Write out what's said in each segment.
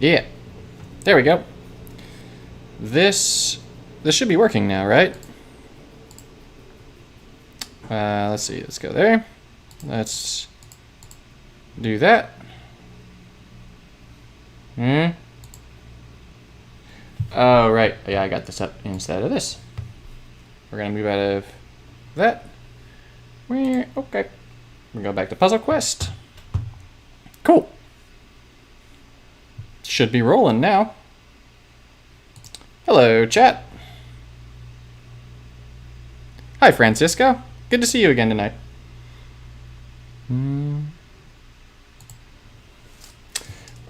Yeah. There we go. This should be working now, right? Let's see. Let's go there. Let's do that. Oh, right. Yeah, I got this up instead of this. We're going to move out of that. Okay. We go back to Puzzle Quest. Cool. Should be rolling now. Hello, chat. Hi, Francisco. Good to see you again tonight.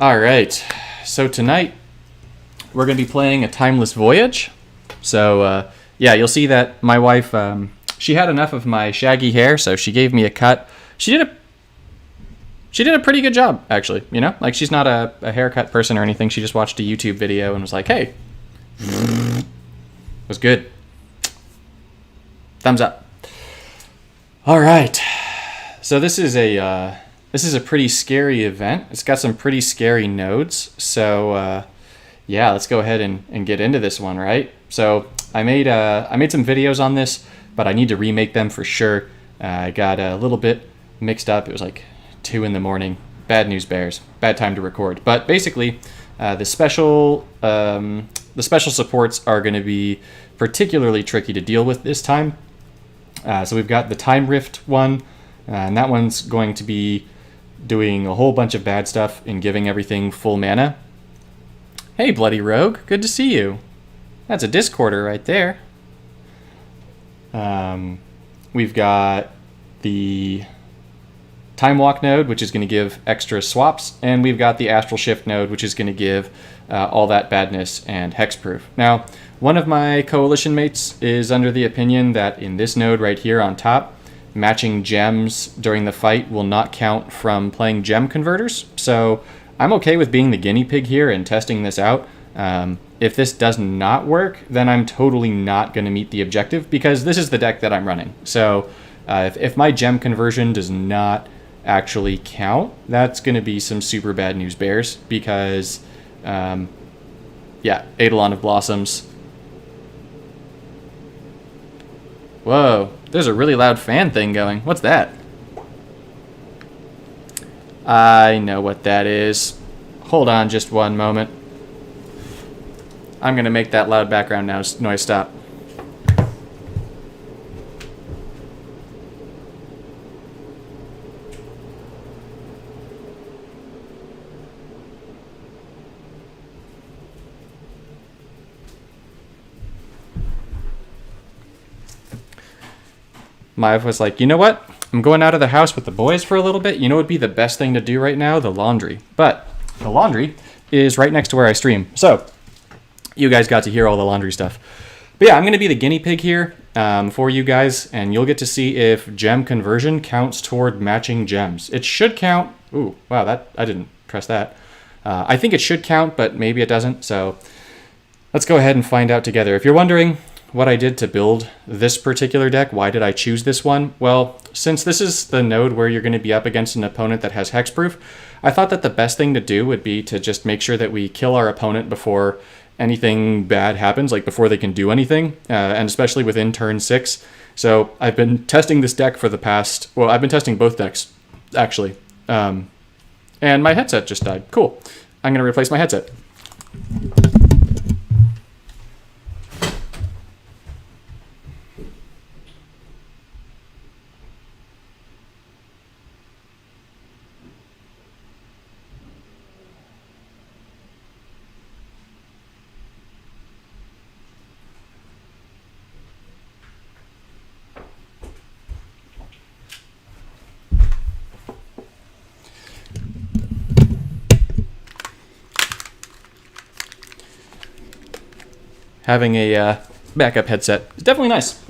All right. So tonight, we're going to be playing a timeless voyage. So, yeah, you'll see that my wife, she had enough of my shaggy hair, so she gave me a cut. She did a pretty good job, actually, you know? Like, she's not a haircut person or anything. She just watched a YouTube video and was like, hey, it was good. Thumbs up. All right. So this is a pretty scary event. It's got some pretty scary nodes. So, yeah, let's go ahead and get into this one, right? So I made some videos on this, but I need to remake them for sure. I got a little bit mixed up. It was like 2 a.m. Bad news bears. Bad time to record. But basically, the special supports are going to be particularly tricky to deal with this time. So we've got the Time Rift one, and that one's going to be doing a whole bunch of bad stuff and giving everything full mana. Hey, Bloody Rogue. Good to see you. That's a Discorder right there. We've got the Time Walk node, which is going to give extra swaps, and we've got the Astral Shift node, which is going to give all that badness and hexproof. Now, one of my coalition mates is under the opinion that in this node right here on top, matching gems during the fight will not count from playing gem converters. So I'm okay with being the guinea pig here and testing this out. If this does not work, then I'm totally not going to meet the objective because this is the deck that I'm running. So if my gem conversion does not actually count, that's going to be some super bad news bears because, yeah, Eidolon of Blossoms. Whoa, there's a really loud fan thing going. What's that? I know what that is. Hold on just one moment. I'm going to make that loud background noise stop. My wife was like, you know what? I'm going out of the house with the boys for a little bit. You know what would be the best thing to do right now? The laundry. But the laundry is right next to where I stream. So you guys got to hear all the laundry stuff. But yeah, I'm going to be the guinea pig here for you guys, and you'll get to see if gem conversion counts toward matching gems. It should count. Ooh, wow, I didn't press that. I think it should count, but maybe it doesn't. So let's go ahead and find out together. If you're wondering what I did to build this particular deck, why did I choose this one? Well, since this is the node where you're going to be up against an opponent that has hexproof, I thought that the best thing to do would be to just make sure that we kill our opponent before anything bad happens, like before they can do anything, and especially within turn 6. So I've been testing this deck for the past, well, I've been testing both decks, actually. And my headset just died. Cool. I'm going to replace my headset. having a backup headset is definitely nice.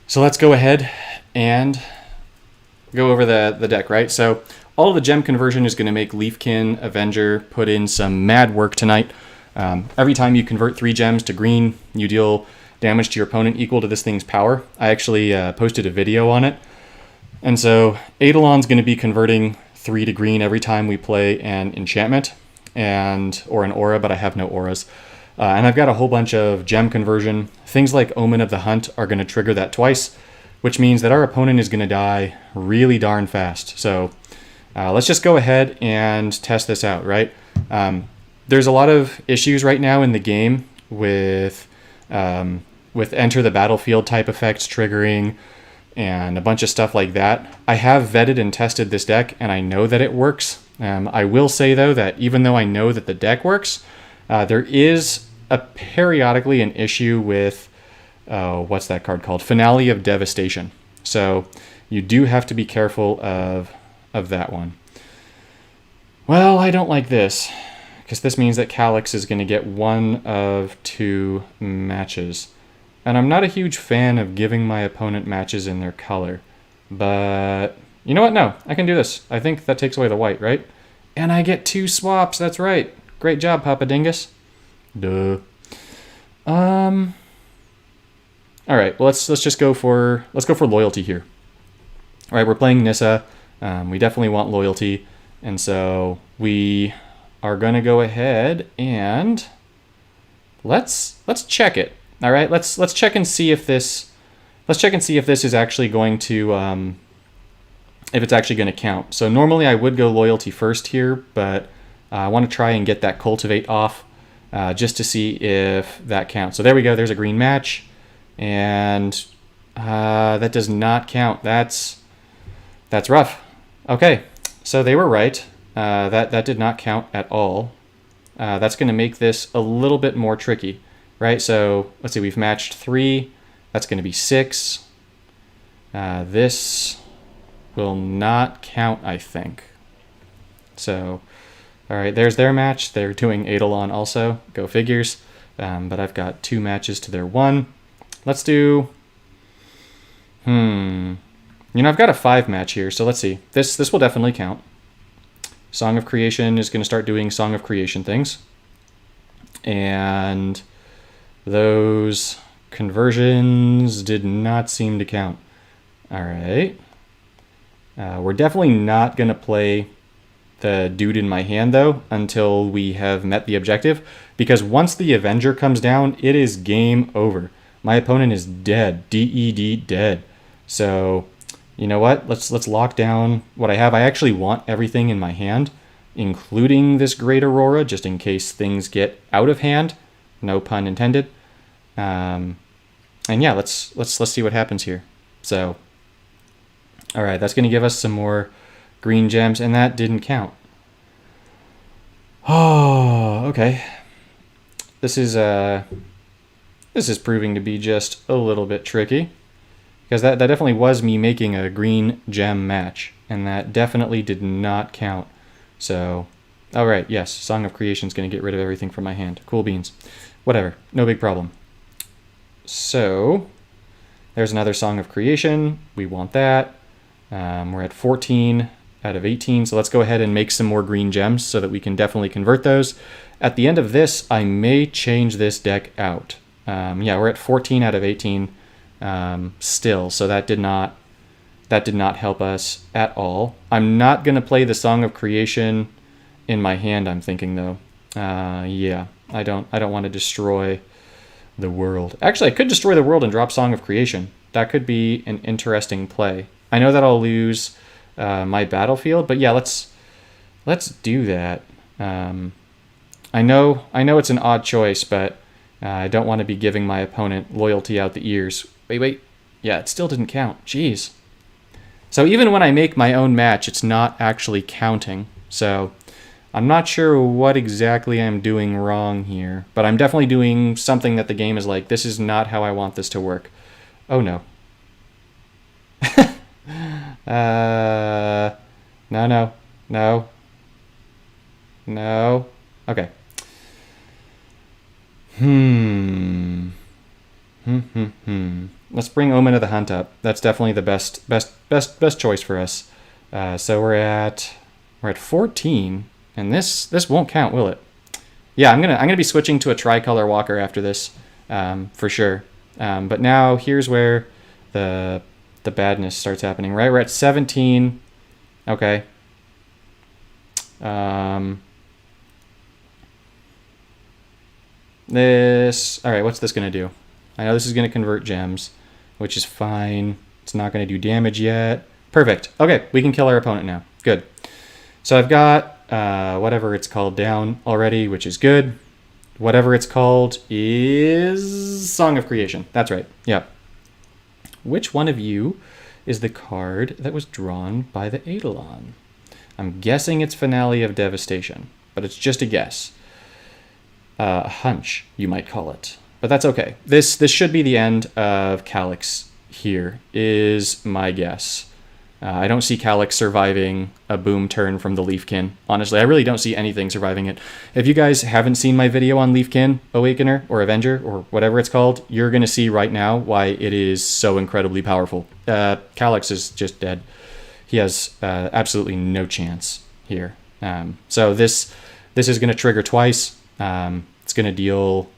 So let's go ahead and go over the deck, right? So all of the gem conversion is going to make Leafkin Avenger put in some mad work tonight. Every time you convert 3 gems to green, you deal damage to your opponent equal to this thing's power. I actually posted a video on it. And so Eidolon's going to be converting 3 to green every time we play an enchantment or an aura, but I have no auras. And I've got a whole bunch of gem conversion. Things like Omen of the Hunt are going to trigger that twice, which means that our opponent is going to die really darn fast. So let's just go ahead and test this out, right? There's a lot of issues right now in the game with enter the battlefield type effects triggering and a bunch of stuff like that. I have vetted and tested this deck, and I know that it works. I will say, though, that even though I know that the deck works, there is periodically an issue with, what's that card called? Finale of Devastation. So you do have to be careful of that one. Well, I don't like this, because this means that Calyx is going to get 1 of 2 matches. And I'm not a huge fan of giving my opponent matches in their color. But you know what? No, I can do this. I think that takes away the white, right? And I get 2 swaps. That's right. Great job, Papa Dingus. Duh. All right. Well, let's just go for loyalty here. All right, we're playing Nissa. We definitely want loyalty, and so we are going to go ahead and let's check it. All right, let's check and see if this is actually going to if it's actually going to count. So normally I would go loyalty first here, but I want to try and get that cultivate off just to see if that counts. So there we go. There's a green match, and that does not count. That's rough. Okay, so they were right. That did not count at all. That's going to make this a little bit more tricky. Right, so let's see, we've matched 3. That's going to be 6. This will not count, I think. So, all right, there's their match. They're doing Eidolon also. Go figures. But I've got 2 matches to their 1. Let's do... I've got a 5 match here, so let's see. This will definitely count. Song of Creation is going to start doing Song of Creation things. And those conversions did not seem to count. All right. We're definitely not going to play the dude in my hand, though, until we have met the objective. Because once the Avenger comes down, it is game over. My opponent is dead. DED dead. So, you know what? Let's lock down what I have. I actually want everything in my hand, including this Great Aurora, just in case things get out of hand. No pun intended. And yeah, let's see what happens here. So, all right, that's going to give us some more green gems, and that didn't count. Oh, okay. This is proving to be just a little bit tricky, because that definitely was me making a green gem match, and that definitely did not count. So, all right, yes, Song of Creation is going to get rid of everything from my hand. Cool beans. Whatever, no big problem. So, there's another Song of Creation. We want that. We're at 14 out of 18, so let's go ahead and make some more green gems so that we can definitely convert those. At the end of this, I may change this deck out. Yeah, we're at 14 out of 18 still, so that did not help us at all. I'm not going to play the Song of Creation in my hand, I'm thinking, though. Yeah, I don't want to destroy the world. Actually, I could destroy the world and drop Song of Creation. That could be an interesting play. I know that I'll lose my battlefield, but yeah, let's do that. I know it's an odd choice, but I don't want to be giving my opponent loyalty out the ears. Wait. Yeah, it still didn't count. Jeez. So even when I make my own match, it's not actually counting. So I'm not sure what exactly I'm doing wrong here, but I'm definitely doing something that the game is like, this is not how I want this to work. Oh no. No. Okay. Let's bring Omen of the Hunt up. That's definitely the best choice for us. So we're at 14, and this won't count, will it? Yeah, I'm gonna be switching to a tricolor walker after this, for sure. But now here's where the badness starts happening. Right, we're at 17. Okay. All right, what's this gonna do? I know this is gonna convert gems, which is fine. It's not gonna do damage yet. Perfect. Okay, we can kill our opponent now. Good. So I've got whatever it's called down already, which is good. Whatever it's called is Song of Creation. That's right. Yeah. Which one of you is the card that was drawn by the Eidolon? I'm guessing it's Finale of Devastation, but it's just a guess. A hunch, you might call it. But that's okay. This should be the end of Calyx here, is my guess. I don't see Calyx surviving a boom turn from the Leafkin. Honestly, I really don't see anything surviving it. If you guys haven't seen my video on Leafkin, Awakener, or Avenger, or whatever it's called, you're going to see right now why it is so incredibly powerful. Calyx is just dead. He has absolutely no chance here. So this is going to trigger twice. It's going to deal,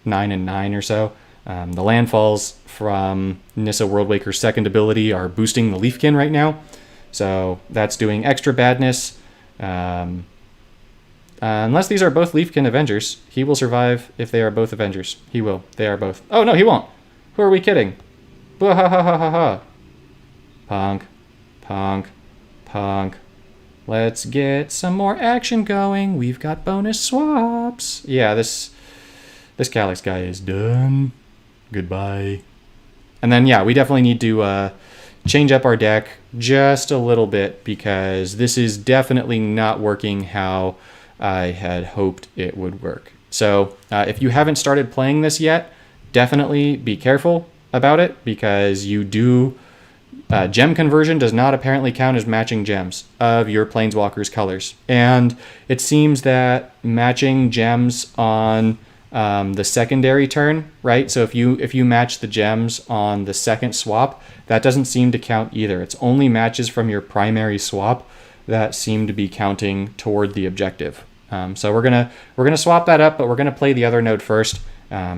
9 and 9 or so. The landfalls from Nissa Worldwaker's second ability are boosting the Leafkin right now. So that's doing extra badness. Unless these are both Leafkin Avengers, he will survive if they are both Avengers. He will. They are both. Oh, no, he won't. Who are we kidding? Boo-ha-ha-ha-ha-ha. Punk. Punk. Punk. Let's get some more action going. We've got bonus swaps. Yeah, this Calyx guy is done. Goodbye. And then, yeah, we definitely need to change up our deck just a little bit because this is definitely not working how I had hoped it would work. So if you haven't started playing this yet, definitely be careful about it because you do... gem conversion does not apparently count as matching gems of your Planeswalker's colors. And it seems that matching gems on... the secondary turn, right? So if you match the gems on the second swap, that doesn't seem to count either. It's only matches from your primary swap that seem to be counting toward the objective. So we're gonna swap that up, but we're gonna play the other node first.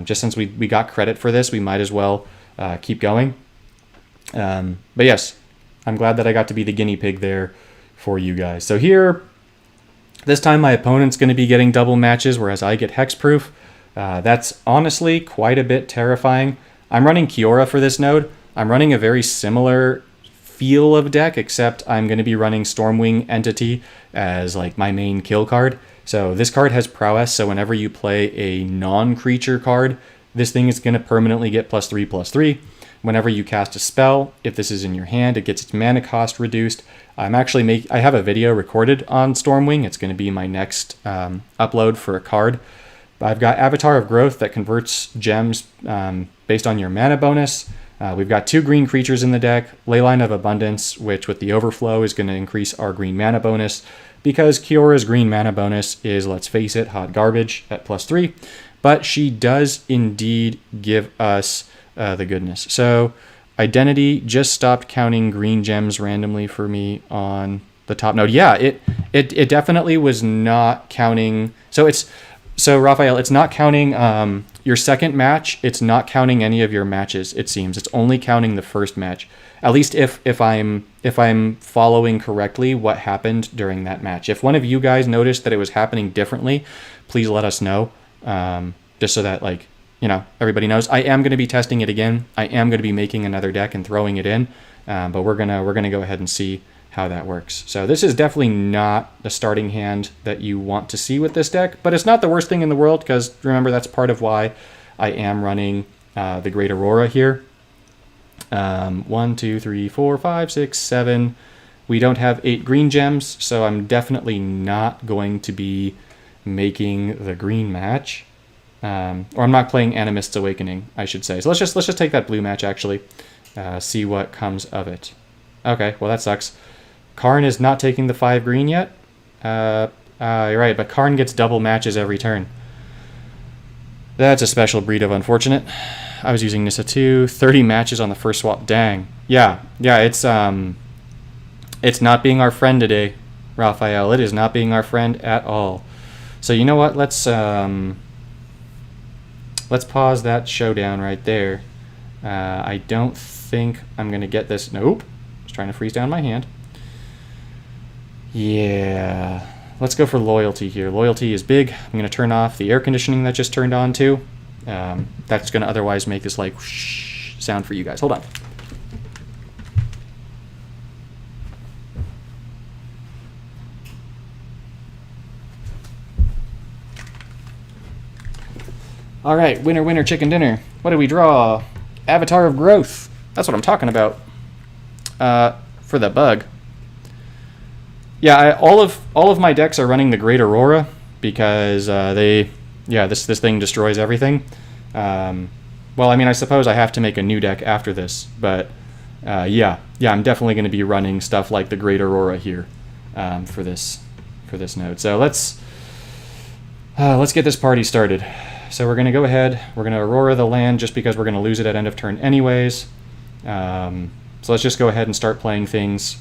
Just since we got credit for this, we might as well keep going. But yes, I'm glad that I got to be the guinea pig there for you guys. So here, this time my opponent's going to be getting double matches, whereas I get hexproof. That's honestly quite a bit terrifying. I'm running Kiora for this node. I'm running a very similar feel of deck, except I'm going to be running Stormwing Entity as like my main kill card. So this card has prowess, so whenever you play a non-creature card, this thing is going to permanently get +3/+3. Whenever you cast a spell, if this is in your hand, it gets its mana cost reduced. I have a video recorded on Stormwing. It's going to be my next upload for a card. I've got Avatar of Growth that converts gems based on your mana bonus. We've got 2 green creatures in the deck. Leyline of Abundance, which with the overflow is going to increase our green mana bonus because Kiora's green mana bonus is, let's face it, hot garbage at +3. But she does indeed give us the goodness. So Identity just stopped counting green gems randomly for me on the top node. Yeah, it definitely was not counting. So Raphael, it's not counting your second match. It's not counting any of your matches. It seems it's only counting the first match. At least if I'm following correctly what happened during that match. If one of you guys noticed that it was happening differently, please let us know. Just so that everybody knows. I am going to be testing it again. I am going to be making another deck and throwing it in. But we're gonna go ahead and see how that works. So this is definitely not the starting hand that you want to see with this deck, but it's not the worst thing in the world because remember that's part of why I am running the Great Aurora here. 1, 2, 3, 4, 5, 6, 7. We don't have 8 green gems, so I'm definitely not going to be making the green match. Or I'm not playing Animist's Awakening, I should say. So let's just take that blue match actually, see what comes of it. Okay, well that sucks. Karn is not taking the 5 green yet. You're right, but Karn gets double matches every turn. That's a special breed of unfortunate. I was using Nissa too. 30 matches on the first swap. Dang. Yeah, it's not being our friend today, Raphael. It is not being our friend at all. So you know what? Let's pause that showdown right there. I don't think I'm gonna get this. Nope. Just trying to freeze down my hand. Yeah. Let's go for loyalty here. Loyalty is big. I'm going to turn off the air conditioning that just turned on too. That's going to otherwise make this like whoosh sound for you guys. Hold on. All right, winner, winner, chicken dinner. What do we draw? Avatar of Growth. That's what I'm talking about. For the bug. Yeah, all of my decks are running the Great Aurora because this thing destroys everything. Well, I mean, I suppose I have to make a new deck after this, but I'm definitely going to be running stuff like the Great Aurora here for this node. So let's get this party started. So we're going to go ahead. We're going to Aurora the land just because we're going to lose it at end of turn anyways. So let's just go ahead and start playing things.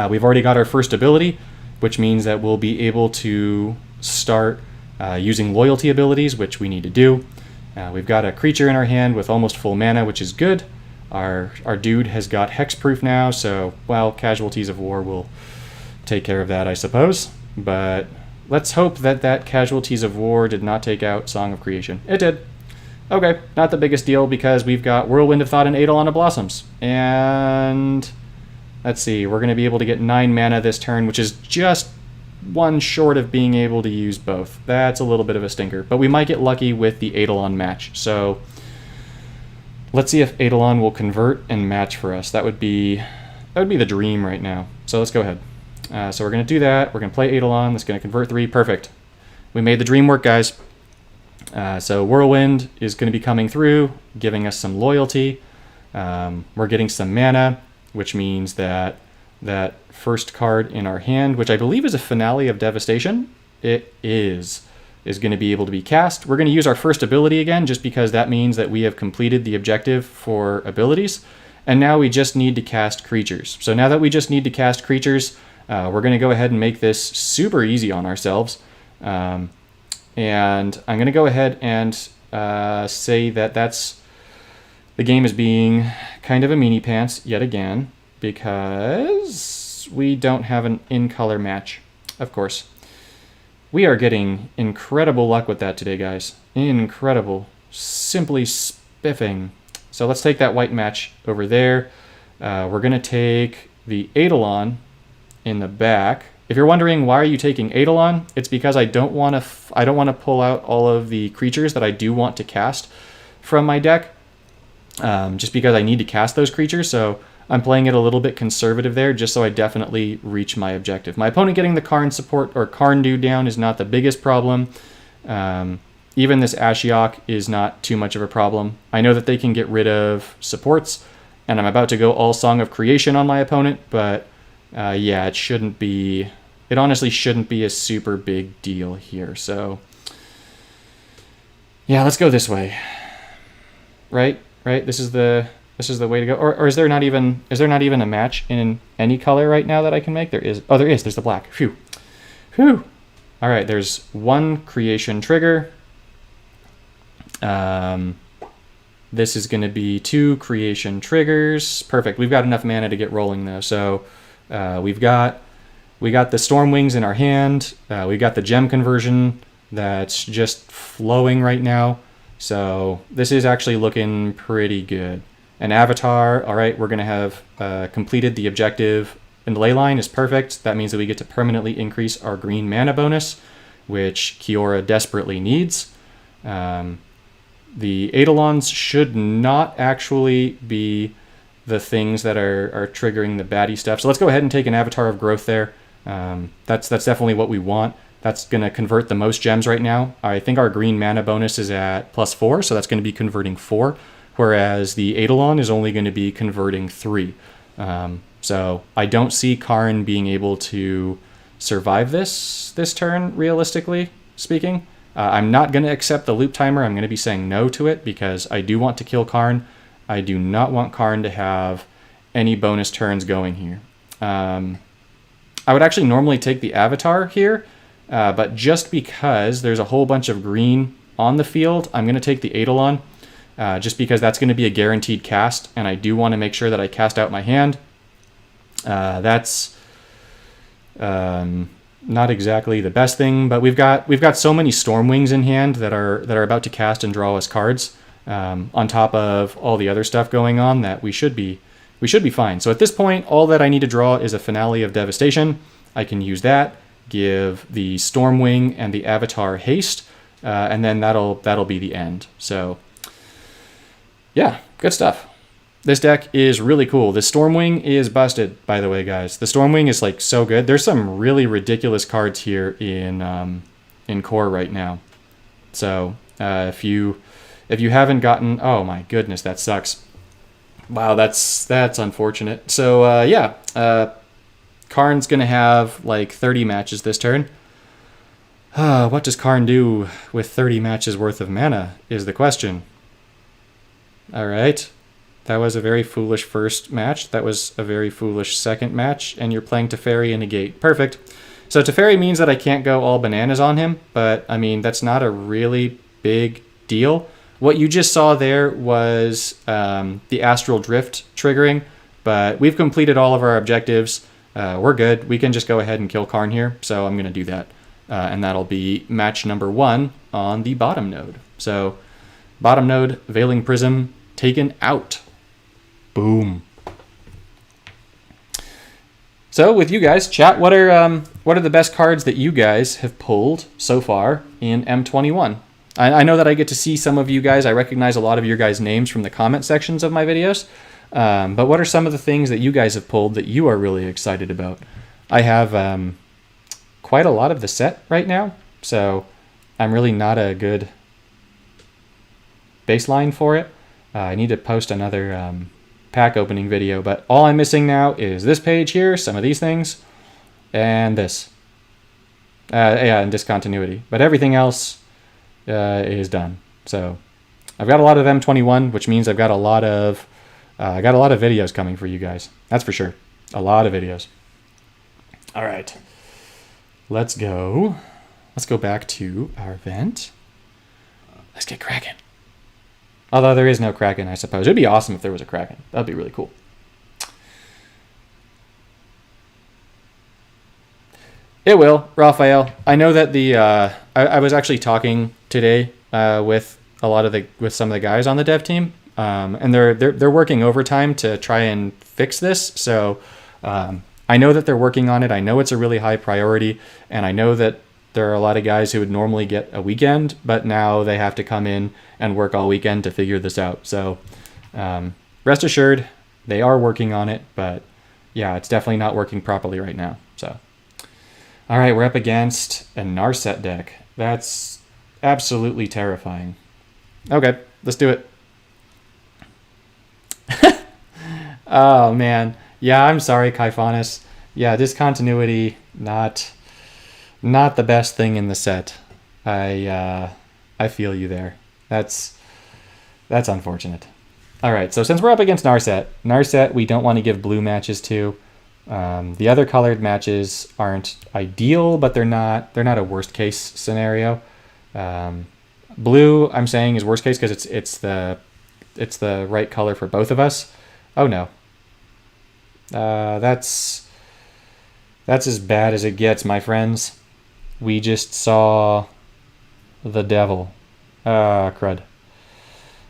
We've already got our first ability, which means that we'll be able to start using loyalty abilities, which we need to do. We've got a creature in our hand with almost full mana, which is good. Our dude has got hexproof now, so, well, Casualties of War will take care of that, I suppose. But let's hope that Casualties of War did not take out Song of Creation. It did. Okay, not the biggest deal because we've got Whirlwind of Thought and Eidolon of Blossoms. And let's see, we're going to be able to get 9 mana this turn, which is just one short of being able to use both. That's a little bit of a stinker, but we might get lucky with the Eidolon match. So let's see if Eidolon will convert and match for us. That would be the dream right now. So let's go ahead. So we're going to do that. We're going to play Eidolon. That's going to convert 3. Perfect. We made the dream work, guys. So Whirlwind is going to be coming through, giving us some loyalty. We're getting some mana, which means that first card in our hand, which I believe is a Finale of Devastation, it is going to be able to be cast. We're going to use our first ability again, just because that means that we have completed the objective for abilities. And now we just need to cast creatures. So now that we just need to cast creatures, we're going to go ahead and make this super easy on ourselves. And I'm going to go ahead and say that the game is being kind of a meanie pants yet again, because we don't have an in-color match, of course. We are getting incredible luck with that today, guys. Incredible. Simply spiffing. So let's take that white match over there. We're going to take the Eidolon in the back. If you're wondering why are you taking Eidolon, it's because I don't want to pull out all of the creatures that I do want to cast from my deck. Just because I need to cast those creatures, so I'm playing it a little bit conservative there, just so I definitely reach my objective. My opponent getting the Karn support or Karn dude down is not the biggest problem. Even this Ashiok is not too much of a problem. I know that they can get rid of supports, and I'm about to go all Song of Creation on my opponent, but it honestly shouldn't be a super big deal here. So yeah, let's go this way. Right? This is the way to go. Or is there not even a match in any color right now that I can make? There is. Oh, there is. There's the black. Phew. All right, there's one creation trigger. This is going to be 2 creation triggers. Perfect. We've got enough mana to get rolling though. So we got the Storm Wings in our hand. We got the gem conversion that's just flowing right now. So this is actually looking pretty good. An Avatar, all right, we're going to have completed the objective. And the ley line is perfect. That means that we get to permanently increase our green mana bonus, which Kiora desperately needs. The Eidolons should not actually be the things that are triggering the baddie stuff. So let's go ahead and take an Avatar of Growth there. That's definitely what we want. That's going to convert the most gems right now. I think our green mana bonus is at +4, so that's going to be converting 4, whereas the Eidolon is only going to be converting 3. So I don't see Karn being able to survive this turn, realistically speaking. I'm not going to accept the loop timer. I'm going to be saying no to it because I do want to kill Karn. I do not want Karn to have any bonus turns going here. I would actually normally take the Avatar here, but just because there's a whole bunch of green on the field, I'm going to take the Eidolon, just because that's going to be a guaranteed cast, and I do want to make sure that I cast out my hand. That's not exactly the best thing, but we've got so many Stormwings in hand that are about to cast and draw us cards, on top of all the other stuff going on, that we should be fine. So at this point, all that I need to draw is a Finale of Devastation. I can use that, give the Stormwing and the Avatar haste, and then that'll be the end. So yeah, good stuff. This deck is really cool. The Stormwing is busted, by the way, guys. The Stormwing is like so good. There's some really ridiculous cards here in core right now. So if you haven't gotten, oh my goodness, that sucks. Wow, that's unfortunate. So yeah, Karn's gonna have like 30 matches this turn. What does Karn do with 30 matches worth of mana is the question. All right. That was a very foolish first match. That was a very foolish second match. And you're playing Teferi and Negate. Perfect. So Teferi means that I can't go all bananas on him. But, I mean, that's not a really big deal. What you just saw there was the Astral Drift triggering. But we've completed all of our objectives. We're good. We can just go ahead and kill Karn here. So I'm going to do that. And that'll be match number 1 on the bottom node. So bottom node, Veiling Prism, taken out. Boom. So with you guys, chat, what are the best cards that you guys have pulled so far in M21? I know that I get to see some of you guys. I recognize a lot of your guys' names from the comment sections of my videos. But what are some of the things that you guys have pulled that you are really excited about? I have quite a lot of the set right now, so I'm really not a good baseline for it. I need to post another pack opening video, but all I'm missing now is this page here, some of these things, and this. Yeah, and discontinuity. But everything else is done. So I've got a lot of M21, which means I've got a lot of videos coming for you guys. That's for sure. A lot of videos. All right. Let's go back to our event. Let's get cracking. Although there is no Kraken, I suppose. It'd be awesome if there was a Kraken. That'd be really cool. It will, Raphael. I know that I was actually talking today with some of the guys on the dev team, and they're working overtime to try and fix this. So I know that they're working on it. I know it's a really high priority, and I know that there are a lot of guys who would normally get a weekend, but now they have to come in and work all weekend to figure this out. So rest assured, they are working on it, but yeah, it's definitely not working properly right now. So, all right, we're up against a Narset deck. That's absolutely terrifying. Okay, let's do it. Oh, man. Yeah, I'm sorry, Kaifanis. Yeah, discontinuity, not the best thing in the set. I feel you there. That's unfortunate. All right, so since we're up against Narset, we don't want to give blue matches to. The other colored matches aren't ideal, but they're not a worst case scenario. Blue, I'm saying, is worst case because it's the right color for both of us. Oh no. That's as bad as it gets, my friends. We just saw the devil. Crud.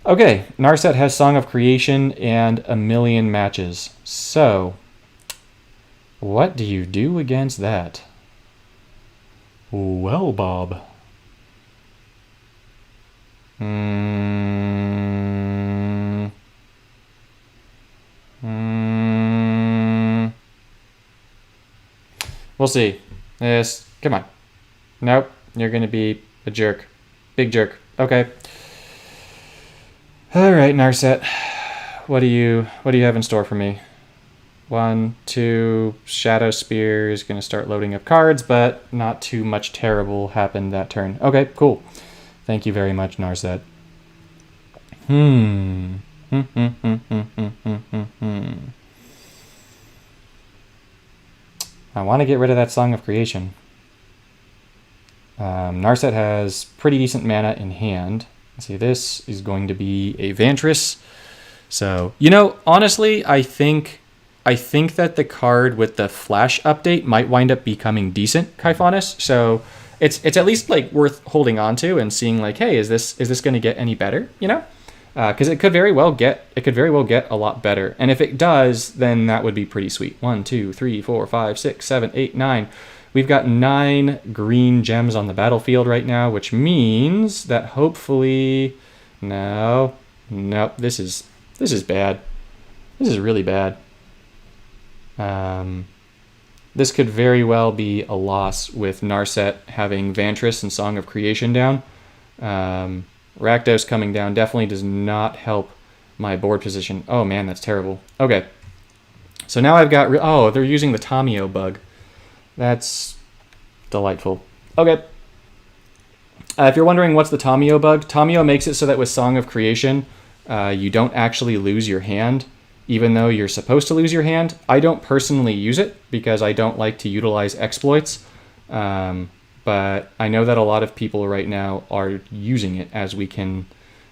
Okay, Narset has Song of Creation and a million matches. So, what do you do against that? Well, Bob. We'll see. Yes, come on. Nope, you're gonna be a jerk. Big jerk. Okay. All right, Narset. What do you have in store for me? 1, 2. Shadow Spear is going to start loading up cards, but not too much terrible happened that turn. Okay, cool. Thank you very much, Narset. I want to get rid of that Song of Creation. Narset has pretty decent mana in hand. Let's see, this is going to be a Vantress. So, you know, honestly, I think that the card with the Flash update might wind up becoming decent, Kaifanis. So it's at least like worth holding on to and seeing like, hey, is this going to get any better? You know, because it could very well get a lot better. And if it does, then that would be pretty sweet. 1, 2, 3, 4, 5, 6, 7, 8, 9. We've got 9 green gems on the battlefield right now, which means that hopefully, no, this is bad. This is really bad. This could very well be a loss with Narset having Vantress and Song of Creation down. Rakdos coming down definitely does not help my board position. Oh man, that's terrible. Okay. So now I've got... oh, they're using the Tamio bug. That's delightful. Okay. If you're wondering what's the Tamio bug, Tamio makes it so that with Song of Creation, you don't actually lose your hand, even though you're supposed to lose your hand. I don't personally use it because I don't like to utilize exploits, but I know that a lot of people right now are using it, as we can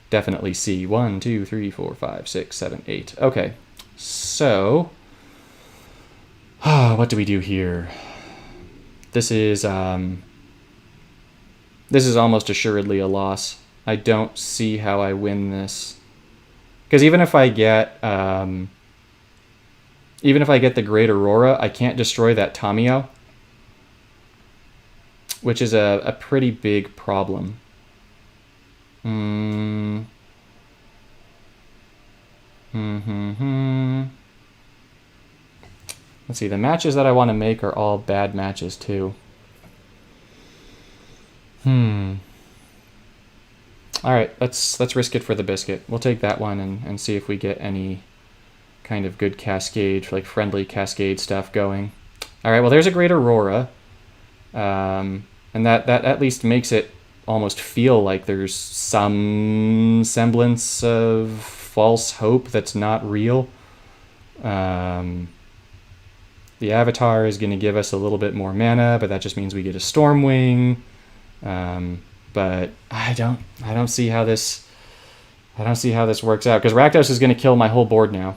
definitely see. 1, 2, 3, 4, 5, 6, 7, 8. Okay, so what do we do here? This is almost assuredly a loss. I don't see how I win this. Because even if I get the Great Aurora, I can't destroy that Tamio, which is a pretty big problem. Let's see, the matches that I want to make are all bad matches too. All right, let's risk it for the biscuit. We'll take that one and see if we get any kind of good cascade, like friendly cascade stuff going. All right, well, there's a Great Aurora, and that at least makes it almost feel like there's some semblance of false hope that's not real. The Avatar is going to give us a little bit more mana, but that just means we get a Stormwing. But I don't see how this works out, because Rakdos is going to kill my whole board now.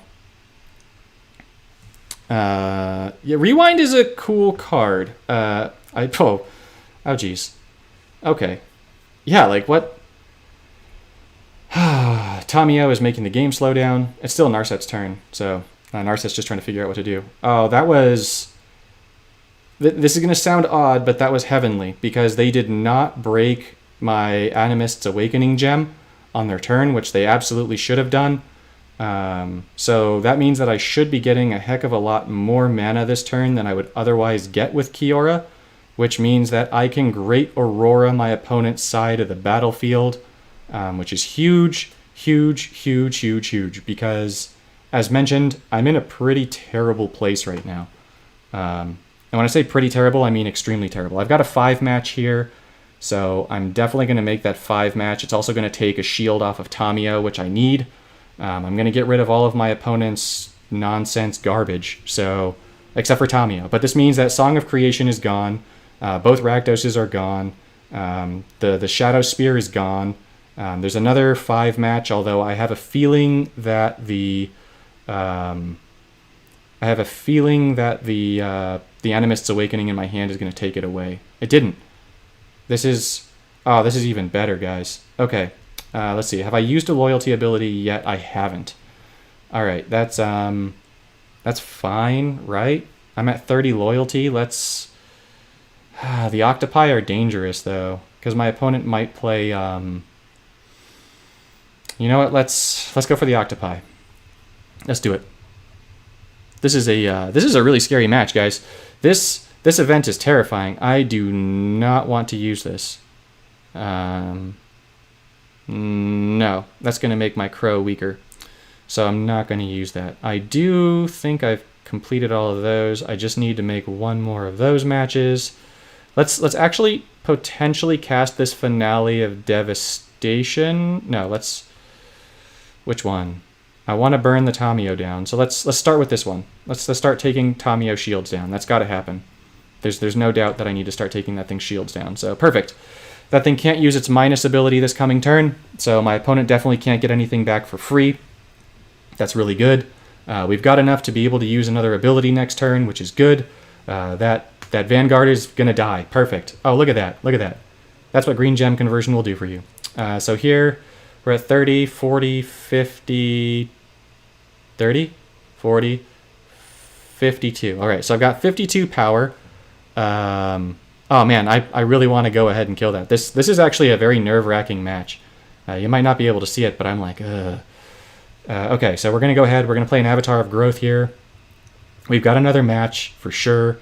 Yeah, Rewind is a cool card. Oh geez. Okay. Yeah, like what? Tamio is making the game slow down. It's still Narset's turn, so Narset's just trying to figure out what to do. Oh, that was... This is going to sound odd, but that was heavenly, because they did not break my Animist's Awakening gem on their turn, which they absolutely should have done. So that means that I should be getting a heck of a lot more mana this turn than I would otherwise get with Kiora, which means that I can Great Aurora my opponent's side of the battlefield, which is huge, because, as mentioned, I'm in a pretty terrible place right now. And when I say pretty terrible, I mean extremely terrible. I've got a 5 match here, so I'm definitely going to make that 5 match. It's also going to take a shield off of Tamio, which I need. I'm going to get rid of all of my opponent's nonsense garbage, so except for Tamio. But this means that Song of Creation is gone. Both Rakdoses are gone. The Shadow Spear is gone. There's another 5 match, although I have a feeling that the Animist's Awakening in my hand is going to take it away. It didn't. This is even better, guys. Okay, let's see. Have I used a loyalty ability yet? I haven't. All right, that's fine, right? I'm at 30 loyalty. Let's... the Octopi are dangerous, though, because my opponent might play... You know what? Let's go for the Octopi. Let's do it. This is a really scary match, guys. This event is terrifying. I do not want to use this. No, that's going to make my Crow weaker, so I'm not going to use that. I do think I've completed all of those. I just need to make one more of those matches. Let's actually potentially cast this Finale of Devastation. No, which one? I want to burn the Tamio down. So let's start with this one. Let's start taking Tamio shields down. That's got to happen. There's no doubt that I need to start taking that thing's shields down. So perfect. That thing can't use its minus ability this coming turn, so my opponent definitely can't get anything back for free. That's really good. We've got enough to be able to use another ability next turn, which is good. That Vanguard is going to die. Perfect. Oh, look at that. Look at that. That's what green gem conversion will do for you. So here, we're at 30, 40, 50, 30, 40, 52. All right, so I've got 52 power. Oh man, I really want to go ahead and kill that. This is actually a very nerve-wracking match. You might not be able to see it, but I'm like, ugh. Okay, so we're going to go ahead. We're going to play an Avatar of Growth here. We've got another match for sure.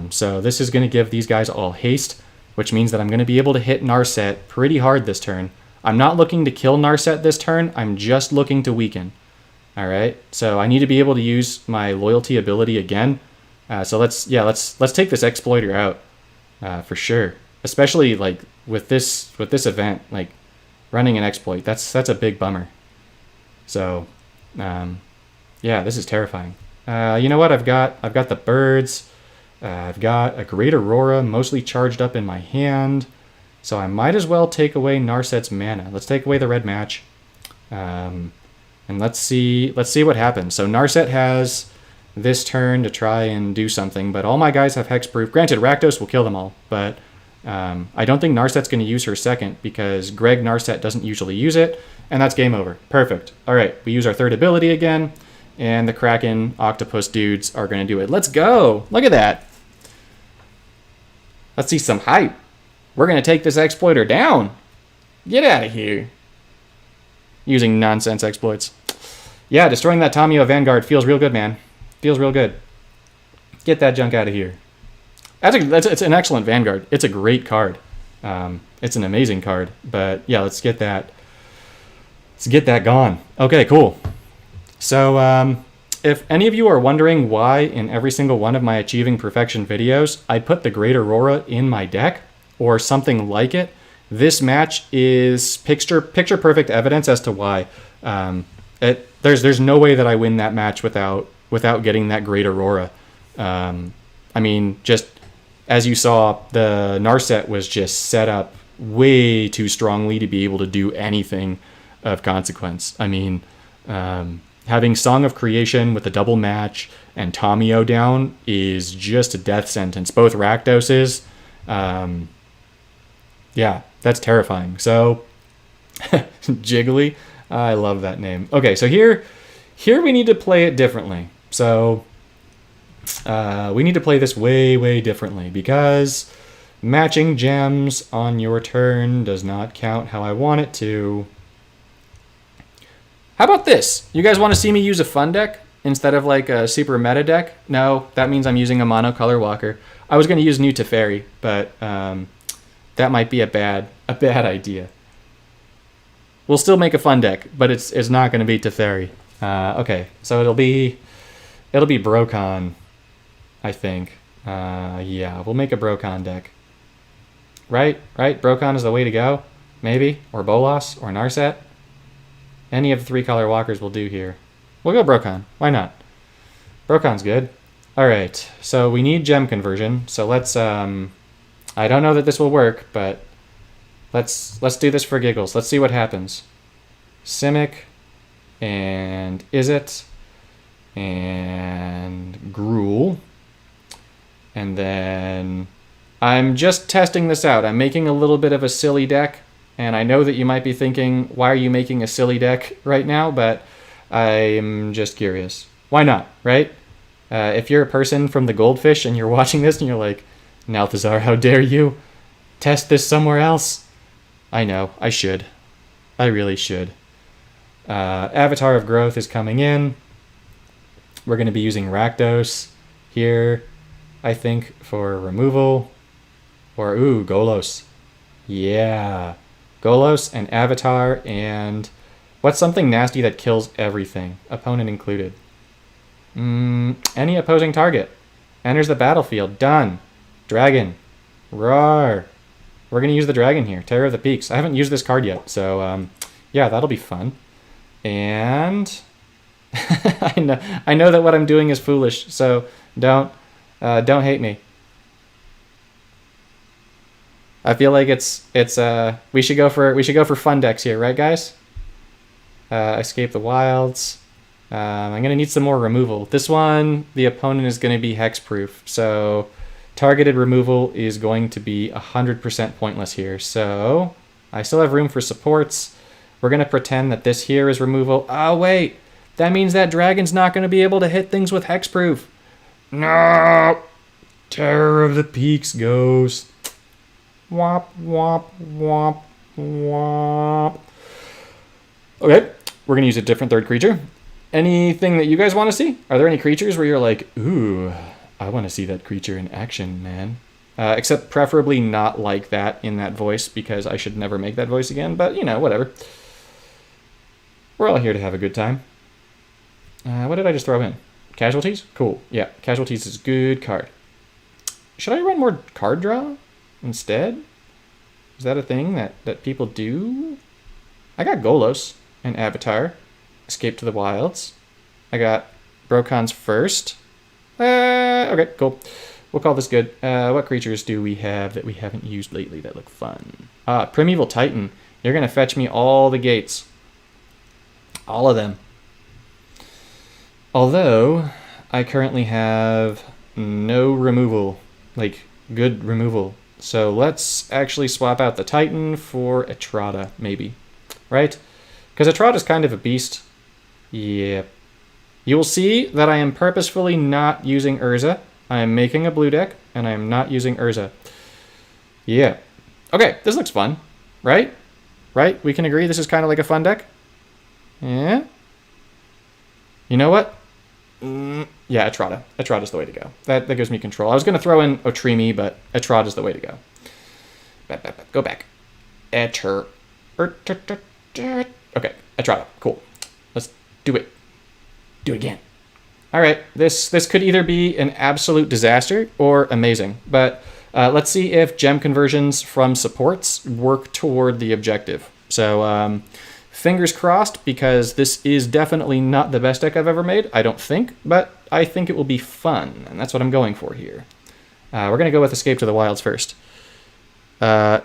So this is going to give these guys all haste, which means that I'm going to be able to hit Narset pretty hard this turn. I'm not looking to kill Narset this turn. I'm just looking to weaken. All right, so I need to be able to use my loyalty ability again. So let's take this exploiter out. For sure, especially like with this event, like running an exploit, that's a big bummer. So, yeah, this is terrifying. You know what? I've got the birds. I've got a Great Aurora mostly charged up in my hand, so I might as well take away Narset's mana. Let's take away the red match, and let's see what happens. So Narset has this turn to try and do something, but all my guys have hexproof. Granted, Rakdos will kill them all, but I don't think Narset's going to use her second because Greg Narset doesn't usually use it, and that's game over. Perfect. All right, we use our third ability again, and the Kraken Octopus dudes are going to do it. Let's go. Look at that. Let's see some hype. We're going to take this exploiter down. Get out of here. Using nonsense exploits. Yeah, destroying that Tamio Vanguard feels real good, man. Feels real good. Get that junk out of here. It's an excellent Vanguard. It's a great card. It's an amazing card. But yeah, let's get that gone. Okay, cool. So if any of you are wondering why in every single one of my Achieving Perfection videos I put the Great Aurora in my deck or something like it, this match is picture perfect evidence as to why. There's no way that I win that match without getting that Great Aurora. I mean, just as you saw, the Narset was just set up way too strongly to be able to do anything of consequence. I mean, having Song of Creation with a double match and Tamio down is just a death sentence. Both Rakdoses. Yeah, that's terrifying. So, Jiggly, I love that name. Okay, so here we need to play it differently. So we need to play this way, way differently because matching gems on your turn does not count how I want it to. How about this? You guys want to see me use a fun deck instead of like a super meta deck? No, that means I'm using a monocolor walker. I was going to use New Teferi, but that might be a bad idea. We'll still make a fun deck, but it's not going to be Teferi. Okay, so it'll be Brokon, I think. Yeah, we'll make a Brokon deck. Right? Brokon is the way to go, maybe, or Bolas, or Narset. Any of the 3-color walkers will do here. We'll go Brokon. Why not? Brokon's good. All right, so we need gem conversion. So let's. I don't know that this will work, but let's do this for giggles. Let's see what happens. Simic and Izzet and Gruul, and then I'm just testing this out. I'm making a little bit of a silly deck. And I know that you might be thinking, why are you making a silly deck right now? But I'm just curious. Why not, right? If you're a person from the Goldfish and you're watching this and you're like, Nalthazar, how dare you? Test this somewhere else. I know, I should. I really should. Avatar of Growth is coming in. We're going to be using Rakdos here, I think, for removal. Or, ooh, Golos. Yeah. Golos and Avatar and what's something nasty that kills everything, opponent included? Any opposing target enters the battlefield. Done. Dragon. Roar. We're going to use the dragon here. Terror of the Peaks. I haven't used this card yet, so yeah, that'll be fun. And I know that what I'm doing is foolish, so don't hate me. I feel like we should go for fun decks here, right, guys? Escape the Wilds. I'm gonna need some more removal. This one, the opponent is gonna be hexproof, so targeted removal is going to be 100% pointless here. So I still have room for supports. We're gonna pretend that this here is removal. Oh wait, that means that dragon's not gonna be able to hit things with hexproof. No, Terror of the Peaks goes. Womp, womp, womp, womp. Okay, we're going to use a different third creature. Anything that you guys want to see? Are there any creatures where you're like, ooh, I want to see that creature in action, man? Except preferably not like that in that voice, because I should never make that voice again, but, you know, whatever. We're all here to have a good time. What did I just throw in? Casualties? Cool. Yeah, Casualties is a good card. Should I run more card draw instead? Is that a thing that people do? I got Golos and Avatar. Escape to the Wilds. I got Brocon's First. Okay, cool. We'll call this good. What creatures do we have that we haven't used lately that look fun? Primeval Titan. You're going to fetch me all the gates. All of them. Although, I currently have no removal. Like, good removal. So let's actually swap out the Titan for Etrata, maybe. Right? Because Etrata's kind of a beast. Yeah. You will see that I am purposefully not using Urza. I am making a blue deck, and I am not using Urza. Yeah. Okay, this looks fun. Right? Right? We can agree this is kind of like a fun deck? Yeah? You know what? Yeah, Etrata. Etrata's the way to go. That gives me control. I was going to throw in Otrimi, but Etrata's the way to go. Go back. Okay, Etrata. Cool. Let's do it. Do it again. All right, this could either be an absolute disaster or amazing, but let's see if gem conversions from supports work toward the objective. So fingers crossed, because this is definitely not the best deck I've ever made, I don't think, but I think it will be fun, and that's what I'm going for here. We're going to go with Escape to the Wilds first. Yeah,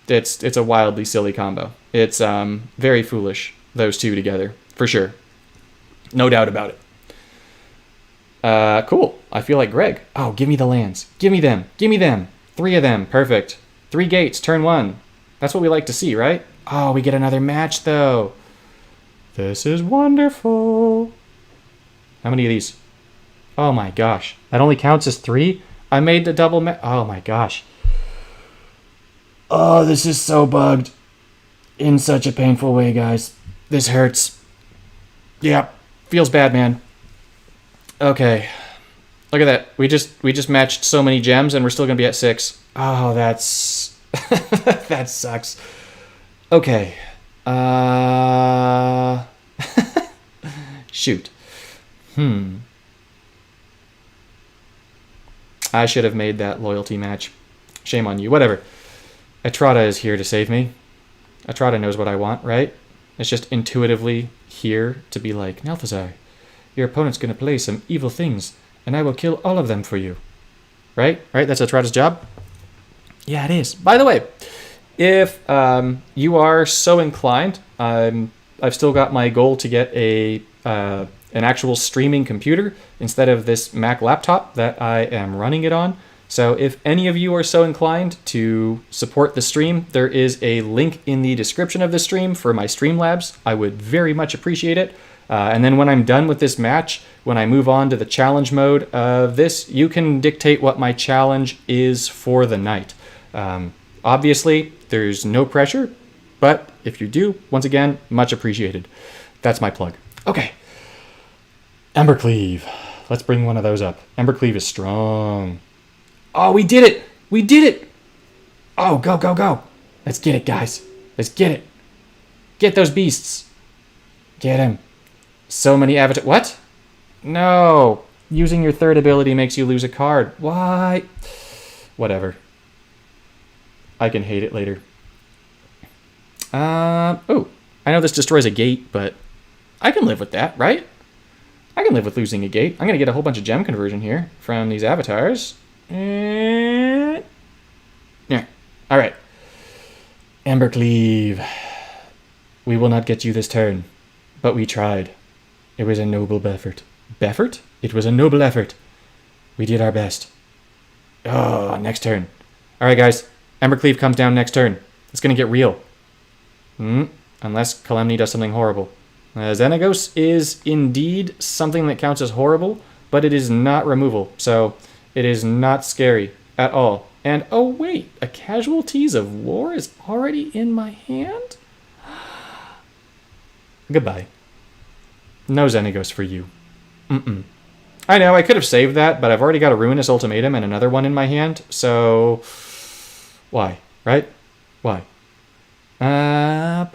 it's a wildly silly combo. It's very foolish, those two together, for sure. No doubt about it. Cool. I feel like Greg. Oh, give me the lands. Give me them. Give me them. 3 of them. Perfect. 3 gates. Turn 1. That's what we like to see, right? Oh, we get another match, though. This is wonderful. How many of these? Oh, my gosh. That only counts as 3? I made the double match. Oh, my gosh. Oh, this is so bugged. In such a painful way, guys. This hurts. Yeah. Feels bad, man. Okay. Look at that. We just matched so many gems and we're still going to be at 6. Oh, that's... that sucks. Okay. Shoot. I should have made that loyalty match. Shame on you. Whatever. Etrata is here to save me. Etrata knows what I want, right? It's just intuitively here to be like, Nelthazar, your opponent's going to play some evil things, and I will kill all of them for you. Right? Right? That's Etrata's job? Yeah, it is. By the way, if you are so inclined, I've still got my goal to get an actual streaming computer instead of this Mac laptop that I am running it on. So if any of you are so inclined to support the stream, there is a link in the description of the stream for my Streamlabs. I would very much appreciate it. And then when I'm done with this match, when I move on to the challenge mode of this, you can dictate what my challenge is for the night. Obviously, there's no pressure, but if you do, once again, much appreciated. That's my plug. Okay. Embercleave. Let's bring one of those up. Embercleave is strong. Oh, we did it! We did it! Oh, go, go, go. Let's get it, guys. Let's get it. Get those beasts. Get him. So many avatar... What? No. Using your third ability makes you lose a card. Why? Whatever. I can hate it later. Oh, I know this destroys a gate, but I can live with that, right? I can live with losing a gate. I'm going to get a whole bunch of gem conversion here from these avatars. Yeah. All right. Embercleave. We will not get you this turn, but we tried. It was a noble effort. Effort? It was a noble effort. We did our best. Oh, next turn. All right, guys. Embercleave comes down next turn. It's going to get real. Unless Calamity does something horrible. Xenagos is indeed something that counts as horrible, but it is not removal, so it is not scary at all. And oh wait, a Casualties of War is already in my hand? Goodbye. No Xenagos for you. I know, I could have saved that, but I've already got a Ruinous Ultimatum and another one in my hand, so... Why? Right? Why? Yeah,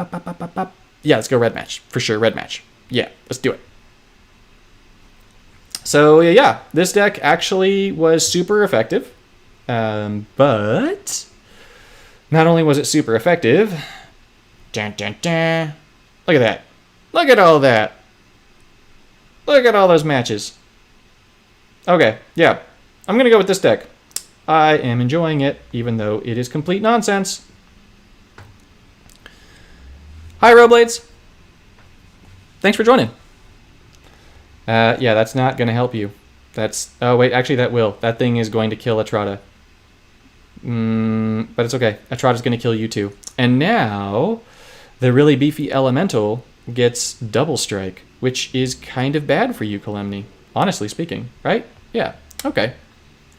let's go red match. For sure, red match. Yeah, let's do it. So, yeah, this deck actually was super effective. But not only was it super effective... Look at that. Look at all that. Look at all those matches. Okay, yeah. I'm going to go with this deck. I am enjoying it, even though it is complete nonsense. Hi, Roblades. Thanks for joining. Yeah, that's not going to help you. That's... Oh, wait, actually that will. That thing is going to kill Atrata. But it's okay. Atrata's going to kill you too. And now, the really beefy Elemental gets Double Strike, which is kind of bad for you, Calamity. Honestly speaking, right? Yeah, okay.